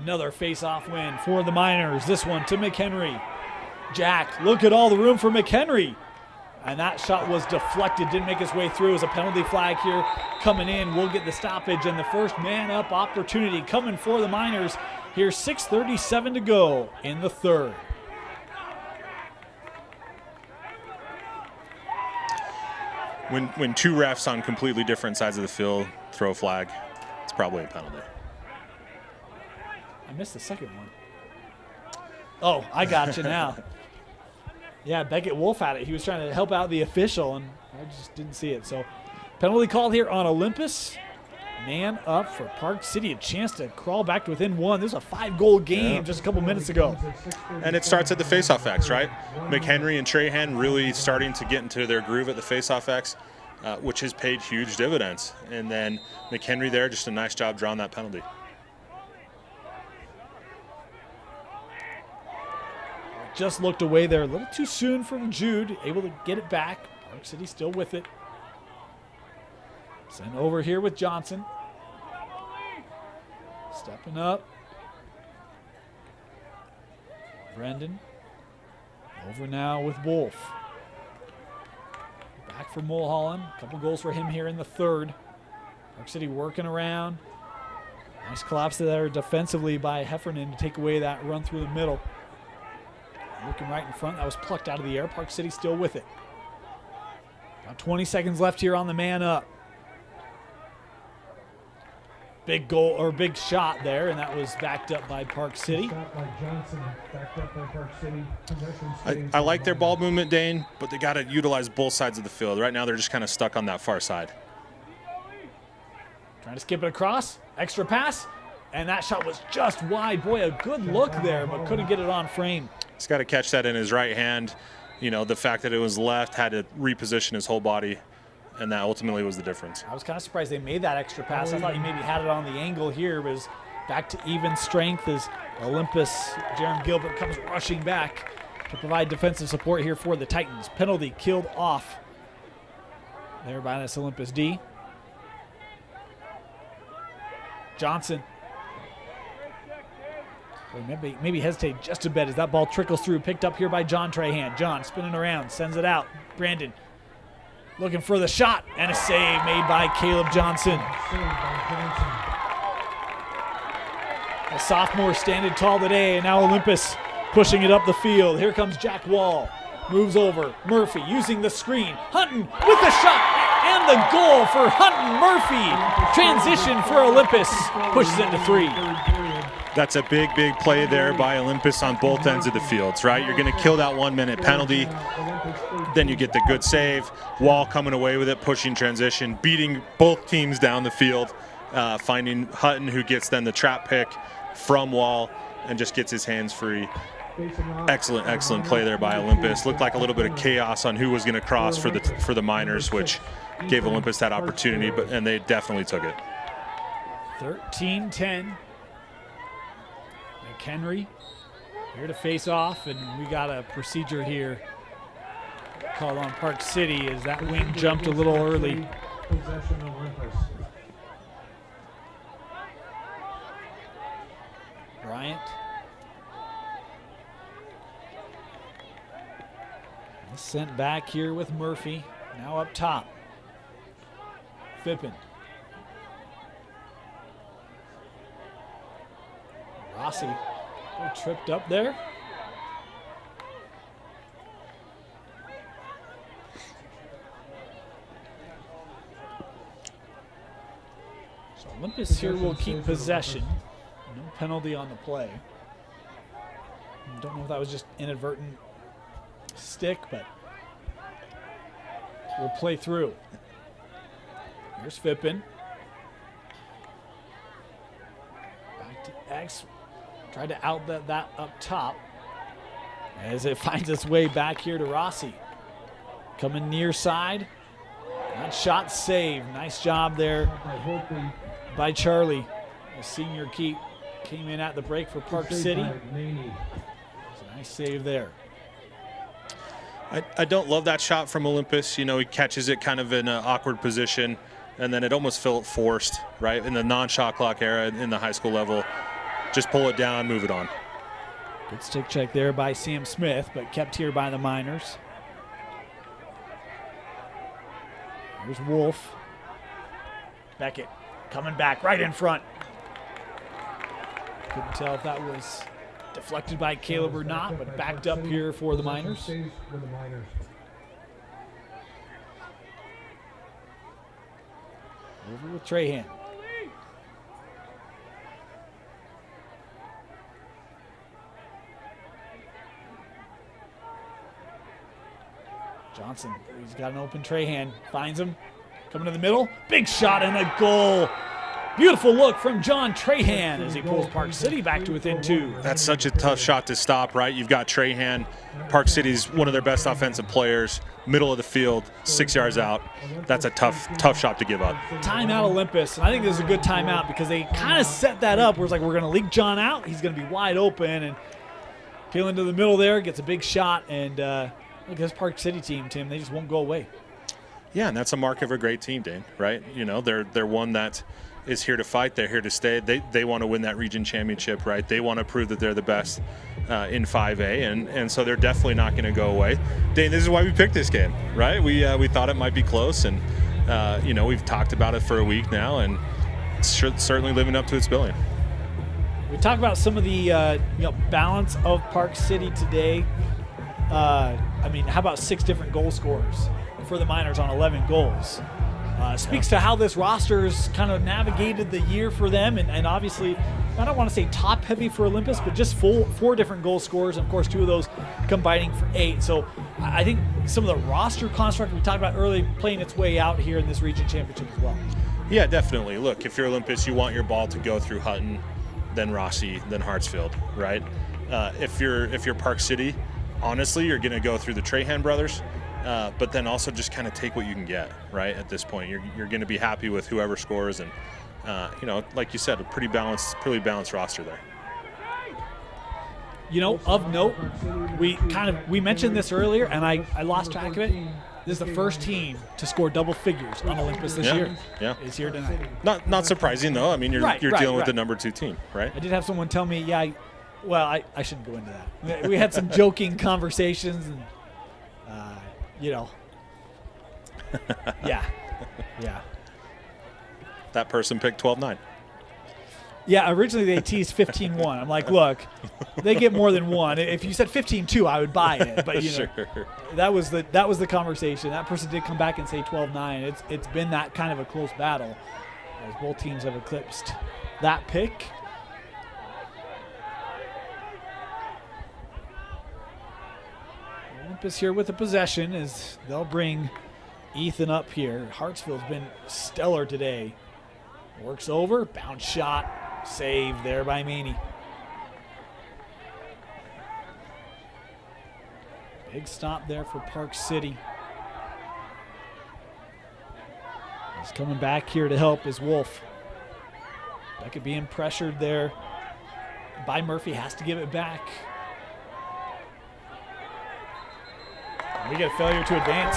Another face-off win for the Miners. This one to McHenry. Jack, look at all the room for McHenry. And that shot was deflected, didn't make its way through. It was a penalty flag here coming in. We'll get the stoppage and the first man-up opportunity coming for the Miners. Here's 6:37 to go in the third. When 2 refs on completely different sides of the field throw a flag, it's probably a penalty. I missed the second one. Oh, I got you now. Yeah, Beckett Wolf had it. He was trying to help out the official, and I just didn't see it. So, penalty called here on Olympus. Man up for Park City. A chance to crawl back to within 1. This was a 5-goal game just a couple minutes ago. And it starts at the faceoff X, right? McHenry and Trahan really starting to get into their groove at the faceoff X, which has paid huge dividends. And then McHenry there, just a nice job drawing that penalty. Just looked away there a little too soon from Jude. Able to get it back. Park City still with it. Sent over here with Johnson. Stepping up. Brendan. Over now with Wolf. Back for Mulholland. A couple goals for him here in the third. Park City working around. Nice collapse there defensively by Heffernan to take away that run through the middle. Looking right in front. That was plucked out of the air. Park City still with it. About 20 seconds left here on the man up. Big goal or big shot there, and that was backed up by Park City. Shot by Johnson, backed up by Park City. Possession stays I with like the their ball Miners. movement, Dane, but they got to utilize both sides of the field. Right now, they're just kind of stuck on that far side. Trying to skip it across, extra pass, and that shot was just wide. Boy, a good look there, but couldn't get it on frame. He's got to catch that in his right hand. You know, the fact that it was left, had to reposition his whole body, and that ultimately was the difference. I was kind of surprised they made that extra pass. I thought you maybe had it on the angle here. It was back to even strength as Olympus, Jerem Gilbert comes rushing back to provide defensive support here for the Titans. Penalty killed off there by this Olympus D. Johnson. Maybe hesitate just a bit as that ball trickles through. Picked up here by John Trahan. John spinning around, sends it out. Brandon looking for the shot, and a save made by Caleb Johnson. A sophomore standing tall today, and now Olympus pushing it up the field. Here comes Jack Wall. Moves over. Murphy using the screen. Hutton with the shot. And the goal for Hutton Murphy. Transition for Olympus. Pushes it to 3. That's a big, big play there by Olympus on both ends of the fields, right? You're going to kill that 1 minute penalty. Then you get the good save. Wall coming away with it, pushing transition, beating both teams down the field, finding Hutton, who gets then the trap pick from Wall and just gets his hands free. Excellent, excellent play there by Olympus. Looked like a little bit of chaos on who was going to cross for the Miners, which gave Olympus that opportunity, and they definitely took it. 13-10. McHenry here to face off, and we got a procedure here called on Park City as that wing jumped a little early. Possession of Olympus. Bryant. Sent back here with Murphy. Now up top. Fippen. Rossi tripped up there. So Olympus here will keep possession. No penalty on the play. Don't know if that was just inadvertent stick, but we'll play through. Here's Fippen. Back to X. Tried to outlet that up top as it finds its way back here to Rossi. Coming near side. That shot saved. Nice job there by Charlie. The senior keep came in at the break for Park City. It's a nice save there. I don't love that shot from Olympus. You know, he catches it kind of in an awkward position, and then it almost felt forced, right? In the non-shot clock era in the high school level, just pull it down, move it on. Good stick check there by Sam Smith, but kept here by the Miners. Here's Wolf. Beckett coming back right in front. Couldn't tell if that was deflected by Caleb or not, but backed up here for the Miners. Over with Trahan. Johnson, he's got an open Trahan, finds him, coming to the middle, big shot and a goal. Beautiful look from John Trahan as he pulls Park City back to within 2. That's such a tough shot to stop, right? You've got Trahan. Park City's one of their best offensive players, middle of the field, 6 yards out. That's a tough shot to give up. Timeout Olympus, and I think this is a good timeout because they kind of set that up where it's like we're going to leak John out. He's going to be wide open and peel into the middle there, gets a big shot, and look at this Park City team, Tim. They just won't go away. Yeah, and that's a mark of a great team, Dane, right? You know, they're one that is here to fight. They're here to stay. They want to win that region championship, right? They want to prove that they're the best in 5A, and so they're definitely not going to go away. Dane, this is why we picked this game, right? We thought it might be close, and you know, we've talked about it for a week now, and it's certainly living up to its billing. We talk about some of the balance of Park City today. I mean, how about 6 different goal scorers for the Miners on 11 goals? Speaks to how this roster's kind of navigated the year for them, and obviously, I don't want to say top heavy for Olympus, but just four different goal scorers, and of course 2 of those combining for 8. So I think some of the roster construct we talked about earlier playing its way out here in this region championship as well. Yeah, definitely. Look, if you're Olympus, you want your ball to go through Hutton, then Rossi, then Hartsfield, right? If you're Park City, honestly, you're going to go through the Trahan brothers. But then also just kind of take what you can get, right? At this point, you're going to be happy with whoever scores, and like you said, a pretty balanced roster there. Of note, we mentioned this earlier, and I lost track of it. This is the first team to score double figures on Olympus this year. Yeah, is here tonight. Not surprising though. I mean, you're dealing with the number 2 team, right? I did have someone tell me, I shouldn't go into that. We had some joking conversations, and yeah. That person picked 12-9. Yeah, originally they teased 15-1. I'm like, look, they get more than one. If you said 15-2, I would buy it. But Sure. that was the conversation. That person did come back and say 12-9. It's been that kind of a close battle as both teams have eclipsed that pick. Olympus here with the possession as they'll bring Ethan up here. Hartsfield's been stellar today. Works over, bounce shot, save there by Maney. Big stop there for Park City. He's coming back here to help is Wolf. Beckett being pressured there by Murphy, has to give it back. We get a failure to advance.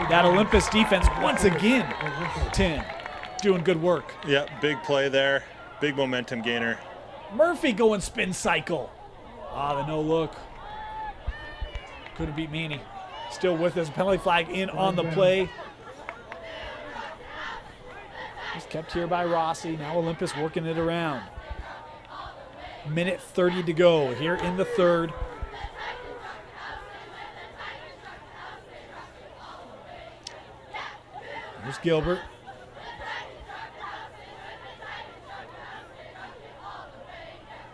That Olympus defense once again, 10, doing good work. Yeah, big play there. Big momentum gainer. Murphy going spin cycle. The no look. Couldn't beat Maney. Still with us. Penalty flag in on the play. Just kept here by Rossi. Now Olympus working it around. Minute 30 to go here in the third. Here's Gilbert.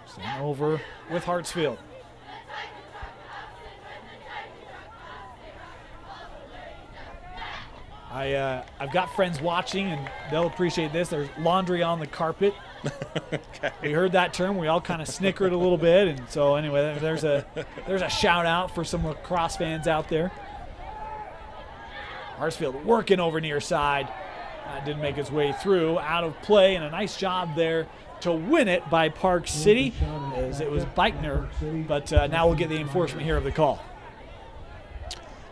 Sent over with Hartsfield. I've got friends watching, and they'll appreciate this. There's laundry on the carpet. Okay. We heard that term. We all kind of snickered a little bit, and so anyway, there's a shout out for some lacrosse fans out there. Hartsfield working over near side. Didn't make his way through. Out of play, and a nice job there to win it by Park City, as it was Beichner. But now we'll get the enforcement here of the call.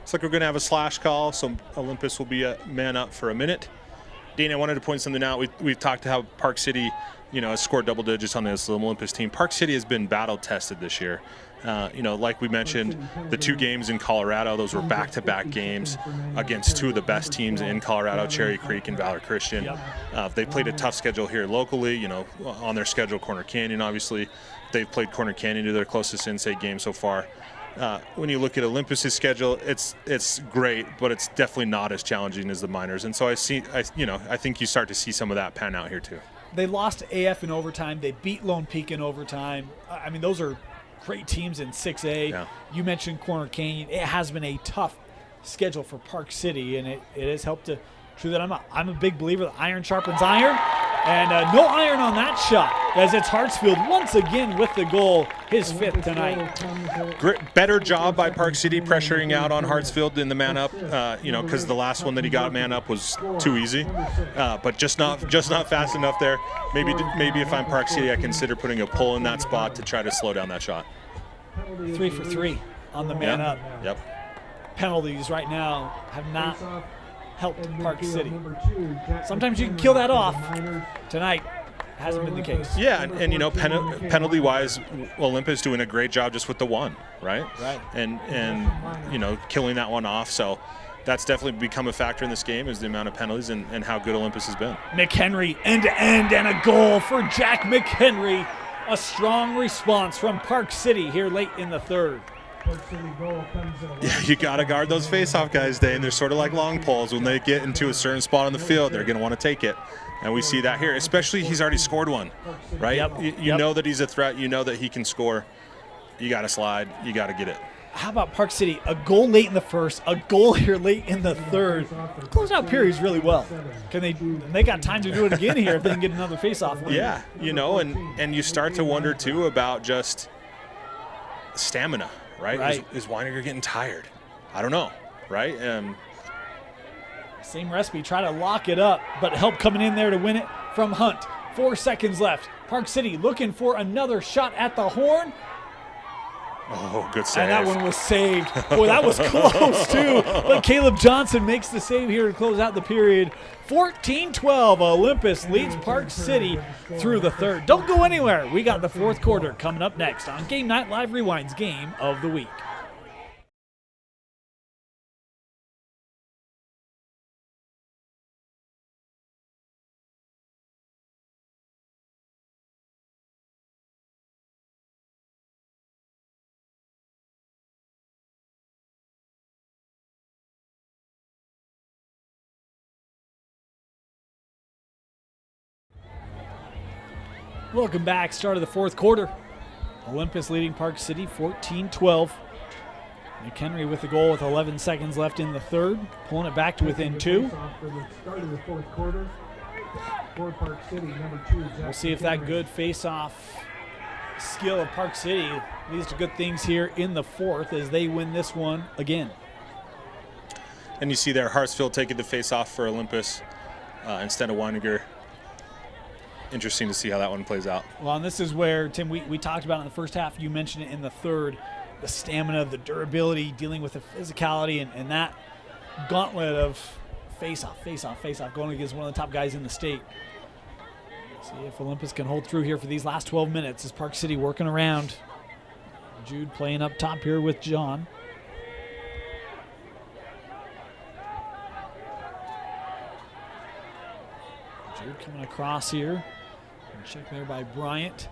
Looks like we're going to have a slash call, so Olympus will be a man up for a minute. Dean, I wanted to point something out. We've talked how Park City, has scored double digits on this Olympus team. Park City has been battle tested this year. Like we mentioned, the 2 games in Colorado, those were back-to-back games against 2 of the best teams in Colorado, Cherry Creek and Valor Christian. They played a tough schedule here locally, on their schedule, Corner Canyon, obviously. They've played Corner Canyon to their closest in-state game so far. When you look at Olympus's schedule, it's great, but it's definitely not as challenging as the minors. And so I think you start to see some of that pan out here too. They lost to AF in overtime. They beat Lone Peak in overtime. I mean, those are great teams in 6A. Yeah. You mentioned Corner Canyon. It has been a tough schedule for Park City, and it has helped to true that I'm a big believer that iron sharpens iron. And no iron on that shot, as it's Hartsfield once again with the goal, his 5th tonight. Better job by Park City pressuring out on Hartsfield in the man up, because the last one that he got man up was too easy, but just not fast enough there. Maybe if I'm Park City, I consider putting a pull in that spot to try to slow down that shot. 3 for 3 on the man up. Yep. Penalties right now have not helped Park City. Sometimes you can kill that off. Tonight hasn't been the case. Yeah, and penalty-wise, Olympus doing a great job just with the 1, right? Right. And killing that one off. So that's definitely become a factor in this game, is the amount of penalties and how good Olympus has been. McHenry end-to-end and a goal for Jack McHenry. A strong response from Park City here late in the third. Park City goal comes in. Yeah, you got to guard those face-off guys, Dane. They're sort of like long poles. When they get into a certain spot on the field, they're going to want to take it. And we see that here, especially he's already scored one, right? Yep. You know that he's a threat. You know that he can score. You got to slide. You got to get it. How about Park City? A goal late in the first, a goal here late in the third. Close out periods really well. Can they got time to do it again here if they can get another face-off win. Yeah, you know, and you start to wonder, too, about just stamina, right? Is Weininger getting tired? I don't know, right? Same recipe, try to lock it up, but help coming in there to win it from Hunt. 4 seconds left. Park City looking for another shot at the horn. Oh, good save. And that one was saved. Boy, that was close, too. But Caleb Johnson makes the save here to close out the period. 14-12, Olympus leads Park City through the third. Don't go anywhere. We got the fourth quarter coming up next on Game Night Live Rewind's Game of the Week. Welcome back. Start of the fourth quarter. Olympus leading Park City 14-12. McHenry with the goal with 11 seconds left in the third, pulling it back to within 2. Start of the fourth quarter. For Park City, number 2. We'll see if that good face-off skill of Park City leads to good things here in the fourth as they win this one again. And you see there Hartsfield taking the face-off for Olympus instead of Weininger. Interesting to see how that one plays out. Well, and this is where, Tim, we talked about in the first half. You mentioned it in the third, the stamina, the durability, dealing with the physicality, and that gauntlet of face-off, going against one of the top guys in the state. See if Olympus can hold through here for these last 12 minutes as Park City working around. Jude playing up top here with John. Jude coming across here. Check there by Bryant.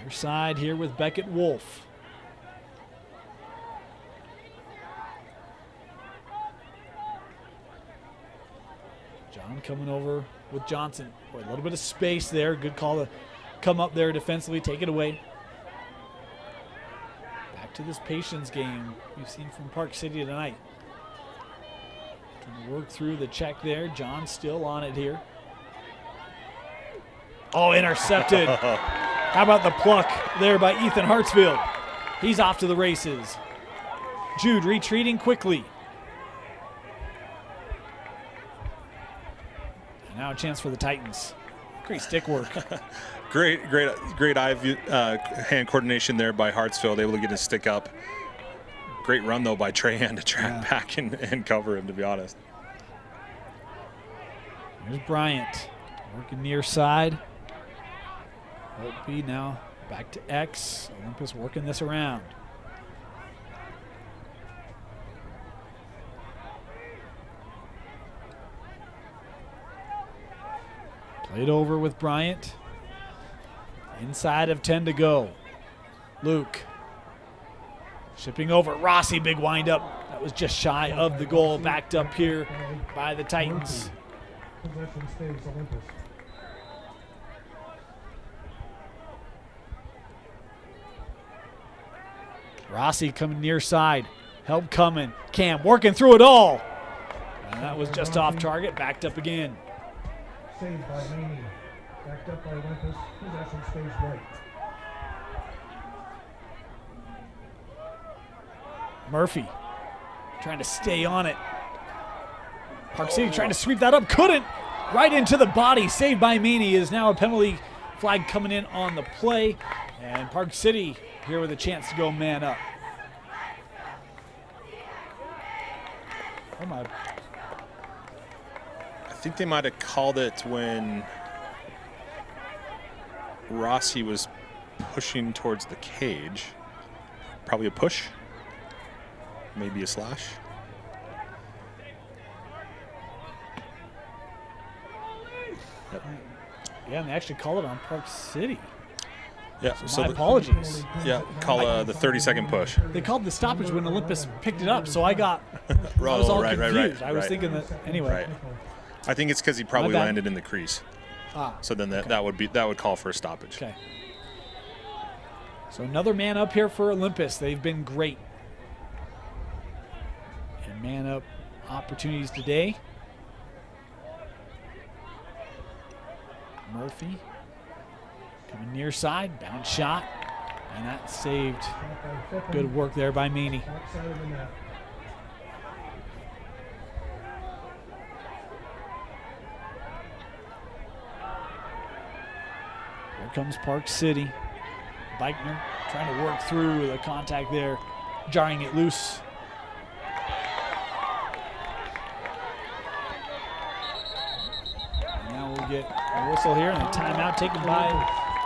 Near side here with Beckett Wolf. John coming over with Johnson. Boy, a little bit of space there. Good call to come up there defensively, take it away. Back to this patience game we've seen from Park City tonight. Trying to work through the check there. John still on it here. Oh, intercepted. How about the pluck there by Ethan Hartsfield? He's off to the races. Jude retreating quickly. And now a chance for the Titans. Great stick work. Great eye view, hand coordination there by Hartsfield, able to get his stick up. Great run, though, by Trahan to track back and cover him, to be honest. Here's Bryant working near side. OP now back to X. Olympus working this around. Played over with Bryant. Inside of 10 to go. Luke. Shipping over. Rossi, big windup. That was just shy of the goal. Backed up here by the Titans. Possession stays Olympus. Rossi coming near side. Help coming. Cam working through it all. And that was just off target. Backed up again. Saved by Maney. Backed up by Olympus. Possession stays right. Murphy trying to stay on it. Park City trying to sweep that up. Couldn't. Right into the body. Saved by Maney. Is now a penalty flag coming in on the play. And Park City here with a chance to go man up. Oh my. I think they might have called it when Rossi was pushing towards the cage. Probably a push. Maybe a slash. Yep. Yeah, and they actually call it on Park City. Yeah. So my apologies. Yeah. Call the 30-second push. They called the stoppage when Olympus picked it up, so I was all confused. I was thinking that anyway. Right. I think it's because he probably landed in the crease. So then that would call for a stoppage. Okay. So another man up here for Olympus. They've been great. And man up opportunities today. Murphy coming near side, bounce shot, and that saved. Good work there by Meany. Here comes Park City. Beichner trying to work through the contact there, jarring it loose. And now we'll get a whistle here and a timeout taken by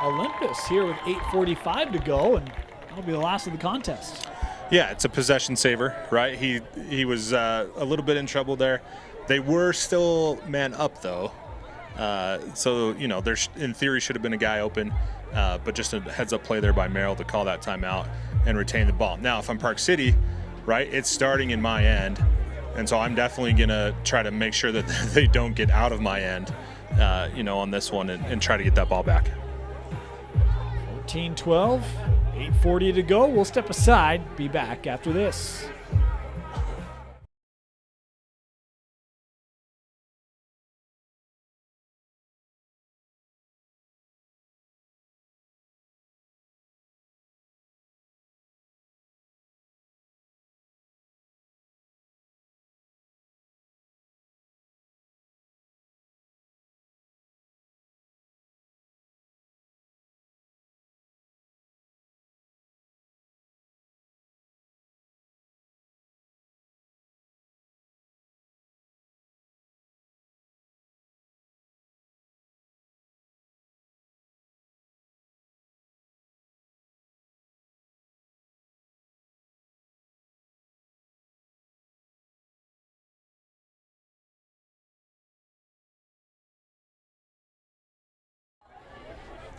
Olympus here with 8:45 to go, and that'll be the last of the contest. Yeah, it's a possession saver, right? He was a little bit in trouble there. They were still man up though. So, you know, there in theory should have been a guy open, but just a heads-up play there by Merrill to call that timeout and retain the ball. Now, if I'm Park City, right, it's starting in my end, and so I'm definitely going to try to make sure that they don't get out of my end, you know, on this one and try to get that ball back. 14-12, 8:40 to go. We'll step aside, be back after this.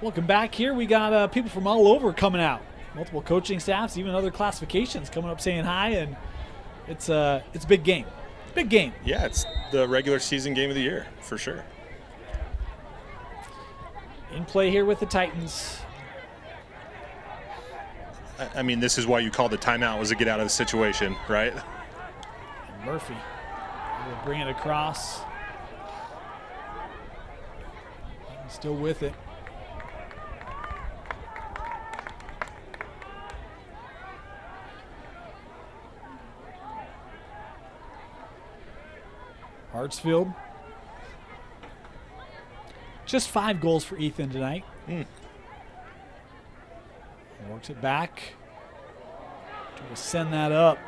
Welcome back here. We got people from all over coming out. Multiple coaching staffs, even other classifications coming up saying hi, and it's a big game. Big game. Yeah, it's the regular season game of the year, for sure. In play here with the Titans. I mean, this is why you called the timeout, was to get out of the situation, right? And Murphy will bring it across. He's still with it. Hartsfield. Just 5 goals for Ethan tonight. Works it back. Trying to send that up.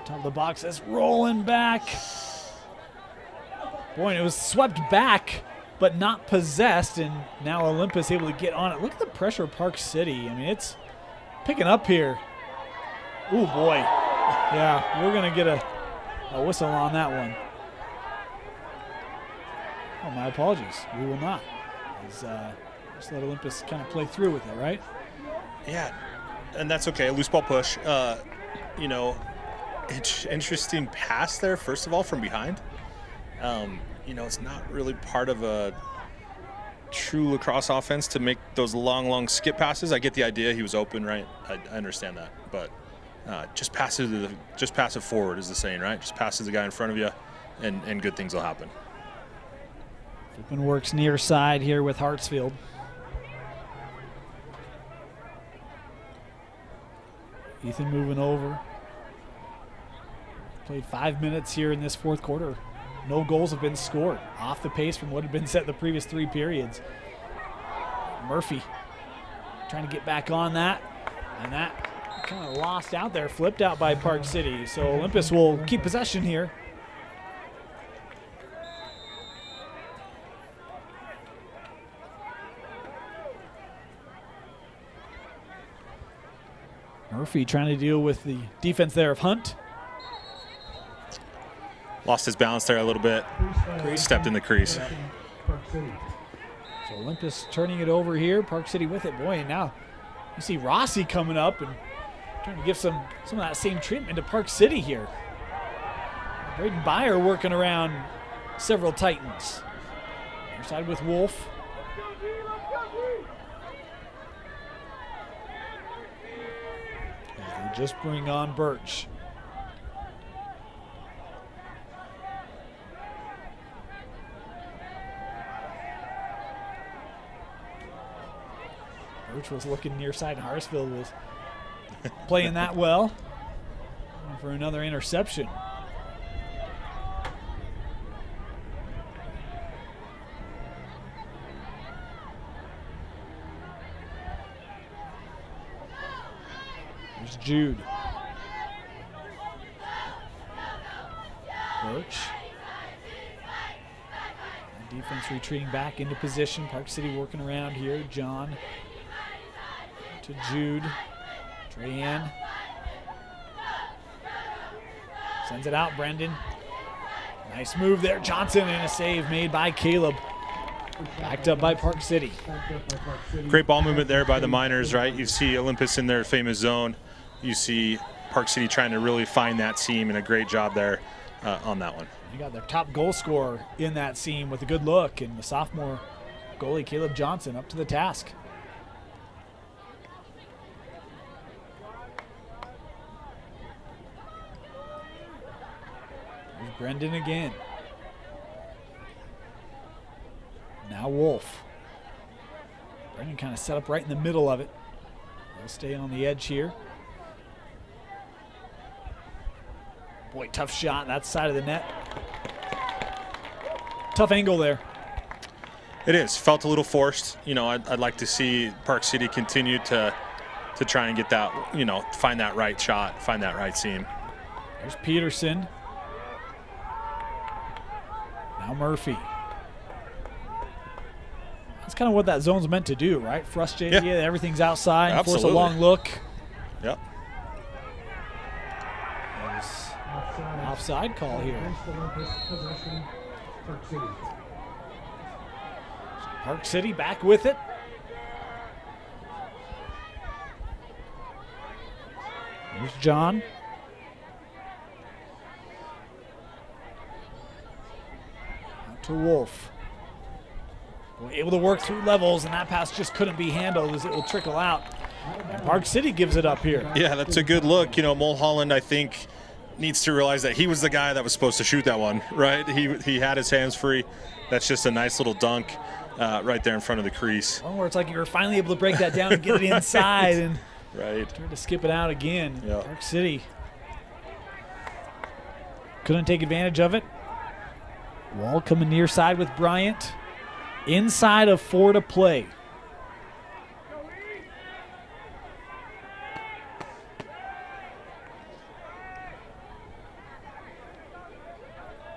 Top of the box. That's rolling back. Boy, it was swept back, but not possessed. And now Olympus able to get on it. Look at the pressure of Park City. I mean, it's picking up here. Ooh, boy. Yeah, we're going to get a whistle on that one. Oh, my apologies. We will not. Just let Olympus kind of play through with it, right? Yeah, and that's okay. A loose ball push. You know, interesting pass there, first of all, from behind. You know, it's not really part of a true lacrosse offense to make those long skip passes. I get the idea. He was open, right? I understand that. But just pass it forward is the saying, right? Just pass to the guy in front of you, and good things will happen. Flippin works near side here with Hartsfield. Ethan moving over. Played 5 minutes here in this fourth quarter. No goals have been scored. Off the pace from what had been set in the previous 3 periods. Murphy trying to get back on that. And that kind of lost out there, flipped out by Park City. So Olympus will keep possession here. Murphy trying to deal with the defense there of Hunt. Lost his balance there a little bit. Stepped in the crease. So Olympus turning it over here. Park City with it. Boy, and now You see Rossi coming up and trying to give some of that same treatment to Park City here. Braden Byer working around several Titans. Near side with Wolf. As they just bring on Birch. Birch was looking near side, and Hartsfield was playing that well for another interception. There's Jude. Birch. Defense retreating back into position. Park City working around here. John to Jude. Trahan sends it out. Brendan. Nice move there. Johnson, and a save made by Caleb. Backed up by Park City. Great ball movement there by the Miners, right? You see Olympus in their famous zone. You see Park City trying to really find that seam, and a great job there on that one. You got their top goal scorer in that seam with a good look, and the sophomore goalie Caleb Johnson up to the task. There's Brendan again. Now Wolf. Brendan kind of set up right in the middle of it. He'll stay on the edge here. Boy, tough shot, that side of the net. Tough angle there. It is. Felt a little forced. You know, I'd like to see Park City continue to try and get that, you know, find that right shot, find that right seam. There's Peterson. Now Murphy. That's kind of what that zone's meant to do, right? Frustrate you, everything's outside, and force a long look. Yep. Offside call here. Park City back with it. Here's John. Out to Wolf. Able to work through levels, and that pass just couldn't be handled as it will trickle out. And Park City gives it up here. Yeah, that's a good look. You know, Mulholland, I think, needs to realize that he was the guy that was supposed to shoot that one, right? He had his hands free. That's just a nice little dunk right there in front of the crease. One where it's like you were finally able to break that down and get it inside, and right. Tried to skip it out again. Yep. Park City couldn't take advantage of it. Wall coming near side with Bryant. Inside of 4 to play.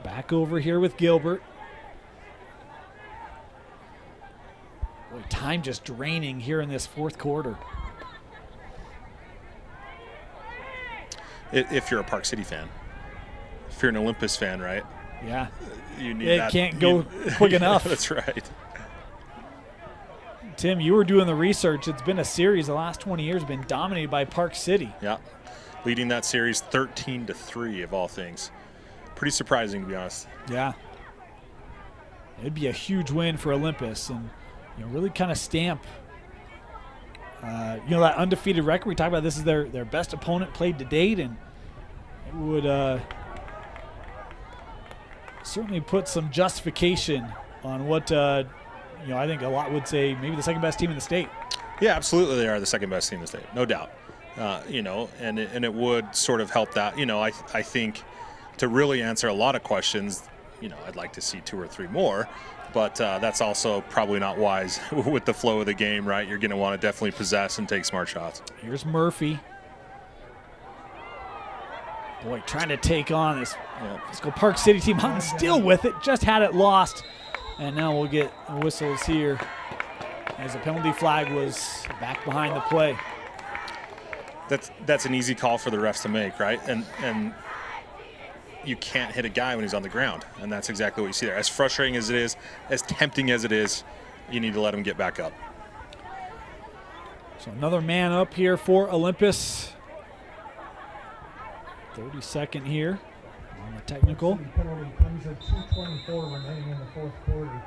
Back over here with Gilbert. Boy, time just draining here in this fourth quarter. If you're a Park City fan. If you're an Olympus fan, right? Yeah. You need it can't go quick enough. That's right. Tim, you were doing the research. It's been a series the last 20 years, been dominated by Park City. Yeah. Leading that series 13-3 of all things. Pretty surprising, to be honest. Yeah. It'd be a huge win for Olympus, and really kind of stamp that undefeated record. We talked about this is their best opponent played to date, and it would certainly put some justification on what I think a lot would say maybe the second best team in the state. Yeah, absolutely, they are the second best team in the state, no doubt. And it would sort of help that. I think to really answer a lot of questions, I'd like to see 2 or 3 more, but that's also probably not wise with the flow of the game, right? You're going to want to definitely possess and take smart shots. Here's Murphy. Boy, trying to take on this physical Park City team. Hunting still with it, just had it lost. And now we'll get whistles here as the penalty flag was back behind the play. That's an easy call for the refs to make, right? And you can't hit a guy when he's on the ground, and that's exactly what you see there. As frustrating as it is, as tempting as it is, you need to let him get back up. So another man up here for Olympus. 32nd here on the technical. Penalty comes at 2:24 remaining in the fourth quarter.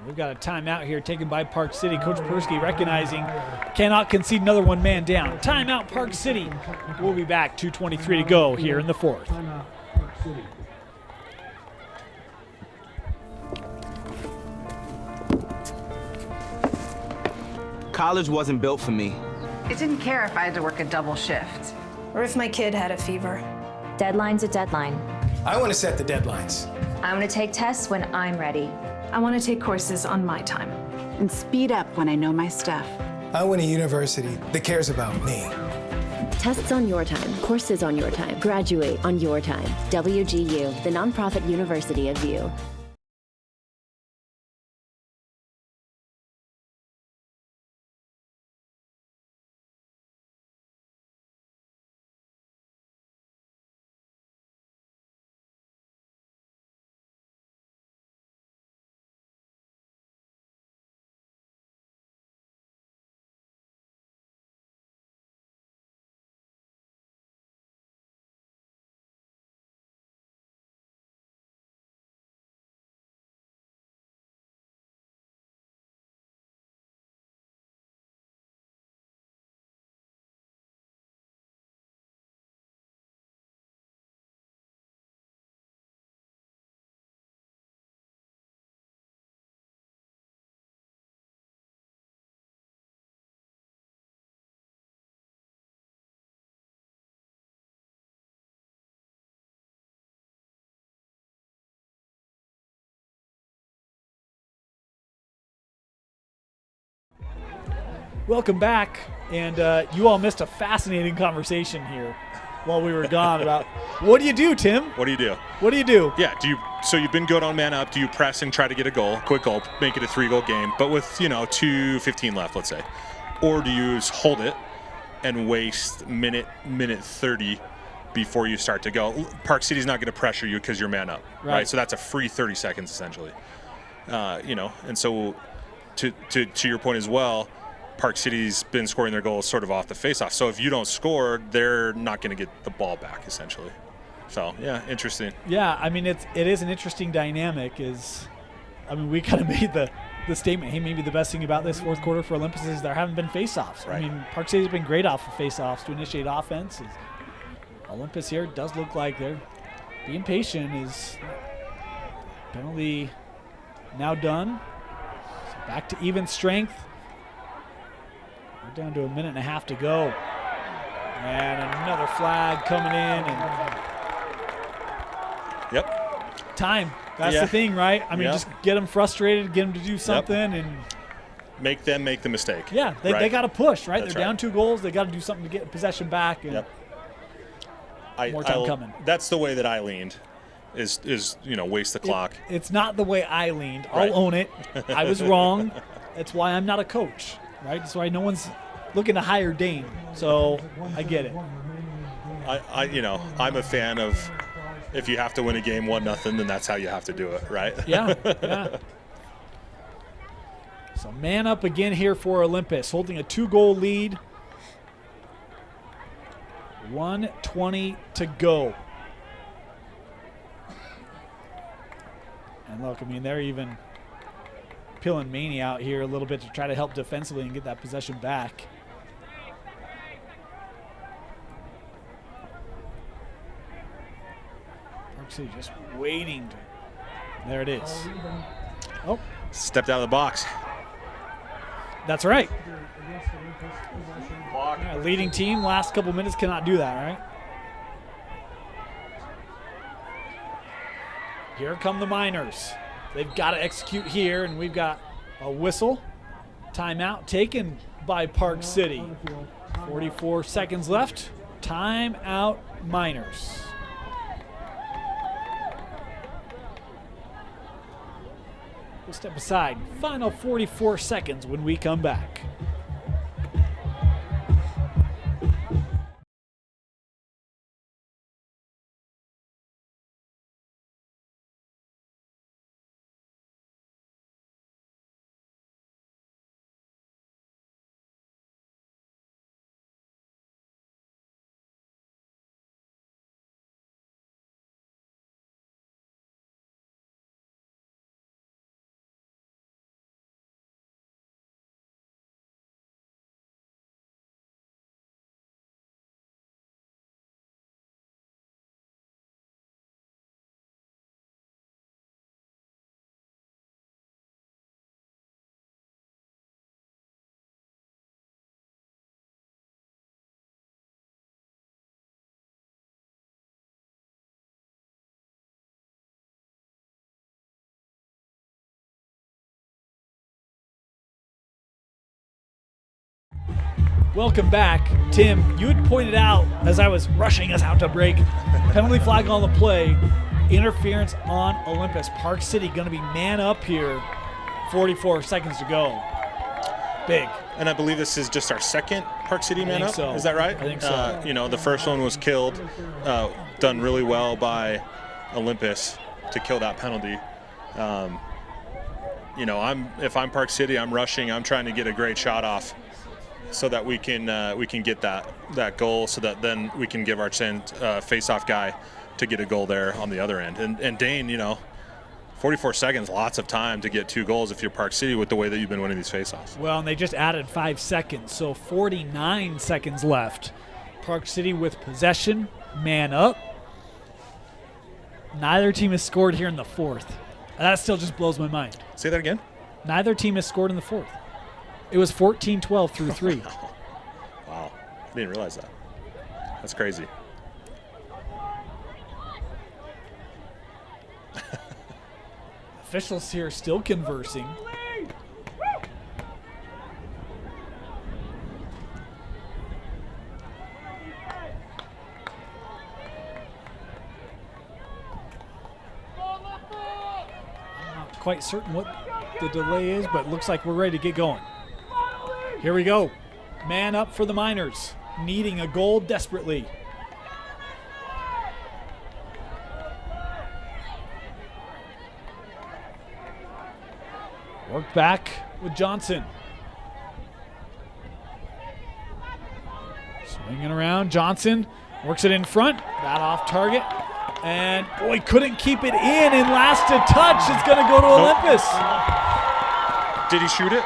We've got a timeout here taken by Park City. Coach Persky recognizing cannot concede another one man down. Timeout Park City. We'll be back. 2:23 to go here in the fourth. Timeout Park City. College wasn't built for me. I didn't care if I had to work a double shift. Or if my kid had a fever. Deadline's a deadline. I want to set the deadlines. I want to take tests when I'm ready. I want to take courses on my time. And speed up when I know my stuff. I want a university that cares about me. Tests on your time, courses on your time, graduate on your time. WGU, the nonprofit university of you. Welcome back, and you all missed a fascinating conversation here while we were gone about what do you do, Tim? What do you do? What do you do? Yeah, so you've been good on man up. Do you press and try to get a goal, quick goal, make it a 3-goal game, but with 2:15 left, let's say, or do you hold it and waste minute 30 before you start to go? Park City's not going to pressure you because you're man up, right? So that's a free 30 seconds essentially, and so to your point as well. Park City's been scoring their goals sort of off the face-off. So if you don't score, they're not going to get the ball back, essentially. So, yeah, interesting. Yeah, I mean, it is an interesting dynamic. We kind of made the statement, hey, maybe the best thing about this fourth quarter for Olympus is there haven't been face-offs. Right. I mean, Park City's been great off of face-offs to initiate offense. Olympus here does look like they're being patient. Is penalty now done. So back to even strength. We're down to a minute and a half to go. And another flag coming in. Yep. Time. That's the thing, right? I mean, just get them frustrated, get them to do something, and make them make the mistake. Yeah, they got to push, right? That's They're down 2 goals. They got to do something to get possession back. And more time coming. That's the way that I leaned. Is waste the clock. It's not the way I leaned. I'll own it. I was wrong. That's why I'm not a coach. Right, that's why no one's looking to hire Dane. So I get it. I'm a fan of if you have to win a game 1-0, then that's how you have to do it, right? Yeah. So man up again here for Olympus, holding a 2-goal lead. 1:20 to go. And look, I mean, they're even peeling Maney out here a little bit to try to help defensively and get that possession back. Park City just waiting. There it is. Oh. Stepped out of the box. That's right. Yeah, leading team, last couple minutes cannot do that, right? Here come the Miners. They've got to execute here, and we've got a whistle. Timeout taken by Park City. 44 seconds left. Timeout Miners. We'll step aside. Final 44 seconds when we come back. Welcome back. Tim, you had pointed out as I was rushing us out to break, penalty flag on the play, interference on Olympus. Park City going to be man up here, 44 seconds to go. Big. And I believe this is just our second Park City man up. So. Is that right? I think so. The first one was killed, done really well by Olympus to kill that penalty. If I'm Park City, I'm rushing. I'm trying to get a great shot off, so that we can get that goal, so that then we can give our face-off guy to get a goal there on the other end. And Dane, 44 seconds, lots of time to get 2 goals if you're Park City with the way that you've been winning these face-offs. Well, and they just added 5 seconds, so 49 seconds left. Park City with possession, man up. Neither team has scored here in the 4th. That still just blows my mind. Say that again? Neither team has scored in the 4th. It was 14-12 through 3. Wow. I didn't realize that. That's crazy. Officials here still conversing. I'm not quite certain what the delay is, but it looks like we're ready to get going. Here we go. Man up for the Miners, needing a goal desperately. Work back with Johnson. Swinging around. Johnson works it in front. That off target. And boy, couldn't keep it in, and last to touch, it's going to go to Olympus. Did he shoot it?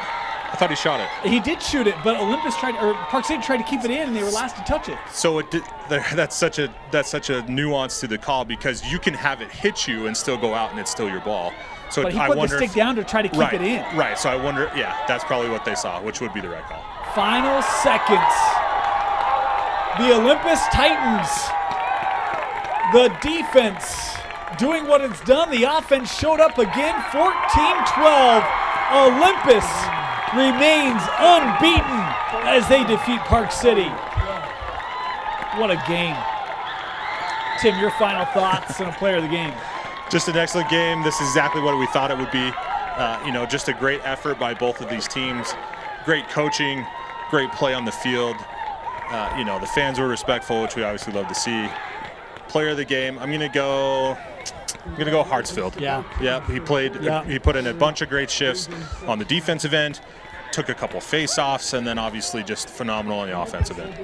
I thought he shot it. He did shoot it, but Park City tried to keep it in, and they were last to touch it. So that's such a nuance to the call, because you can have it hit you and still go out, and it's still your ball. So but he put the stick down to try to keep it in. Right. So I wonder. Yeah, that's probably what they saw, which would be the right call. Final seconds. The Olympus Titans. The defense doing what it's done. The offense showed up again. 14-12. Olympus remains unbeaten as they defeat Park City. What a game. Tim, your final thoughts on a player of the game. Just an excellent game. This is exactly what we thought it would be. Just a great effort by both of these teams. Great coaching, great play on the field. The fans were respectful, which we obviously love to see. Player of the game, I'm gonna go Hartsfield. Yeah. Yeah. He played. Yeah. He put in a bunch of great shifts on the defensive end. Took a couple face-offs, and then obviously just phenomenal on the offensive end.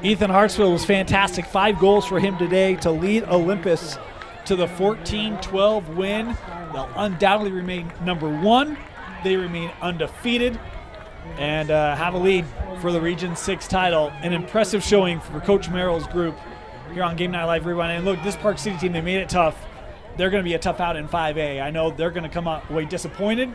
Ethan Hartsfield was fantastic. 5 goals for him today to lead Olympus to the 14-12 win. They'll undoubtedly remain number 1. They remain undefeated and have a lead for the Region 6 title. An impressive showing for Coach Merrill's group here on Game Night Live Rewind. And look, this Park City team, they made it tough. They're going to be a tough out in 5A. I know they're going to come away disappointed,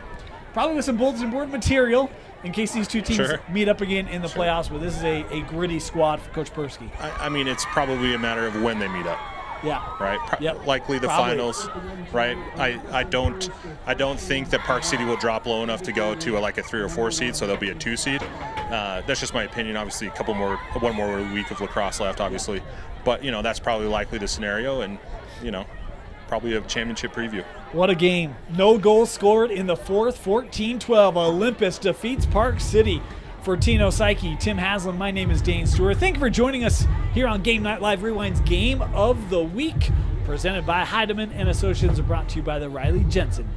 probably with some bulletin board material in case these two teams meet up again in the playoffs. But this is a gritty squad for Coach Persky. I mean, it's probably a matter of when they meet up. Yeah. Right. Yep. Likely the finals. Right. I don't think that Park City will drop low enough to go to a 3 or 4 seed, so they'll be a 2 seed. That's just my opinion. Obviously, one more week of lacrosse left, obviously, but that's probably likely the scenario, and probably a championship preview. What a game. No goals scored in the 4th. 14-12. Olympus defeats Park City. For Tino Psyche, Tim Haslam, my name is Dane Stewart. Thank you for joining us here on Game Night Live Rewind's Game of the Week, presented by Heidemann and Associates and brought to you by the Riley Jensen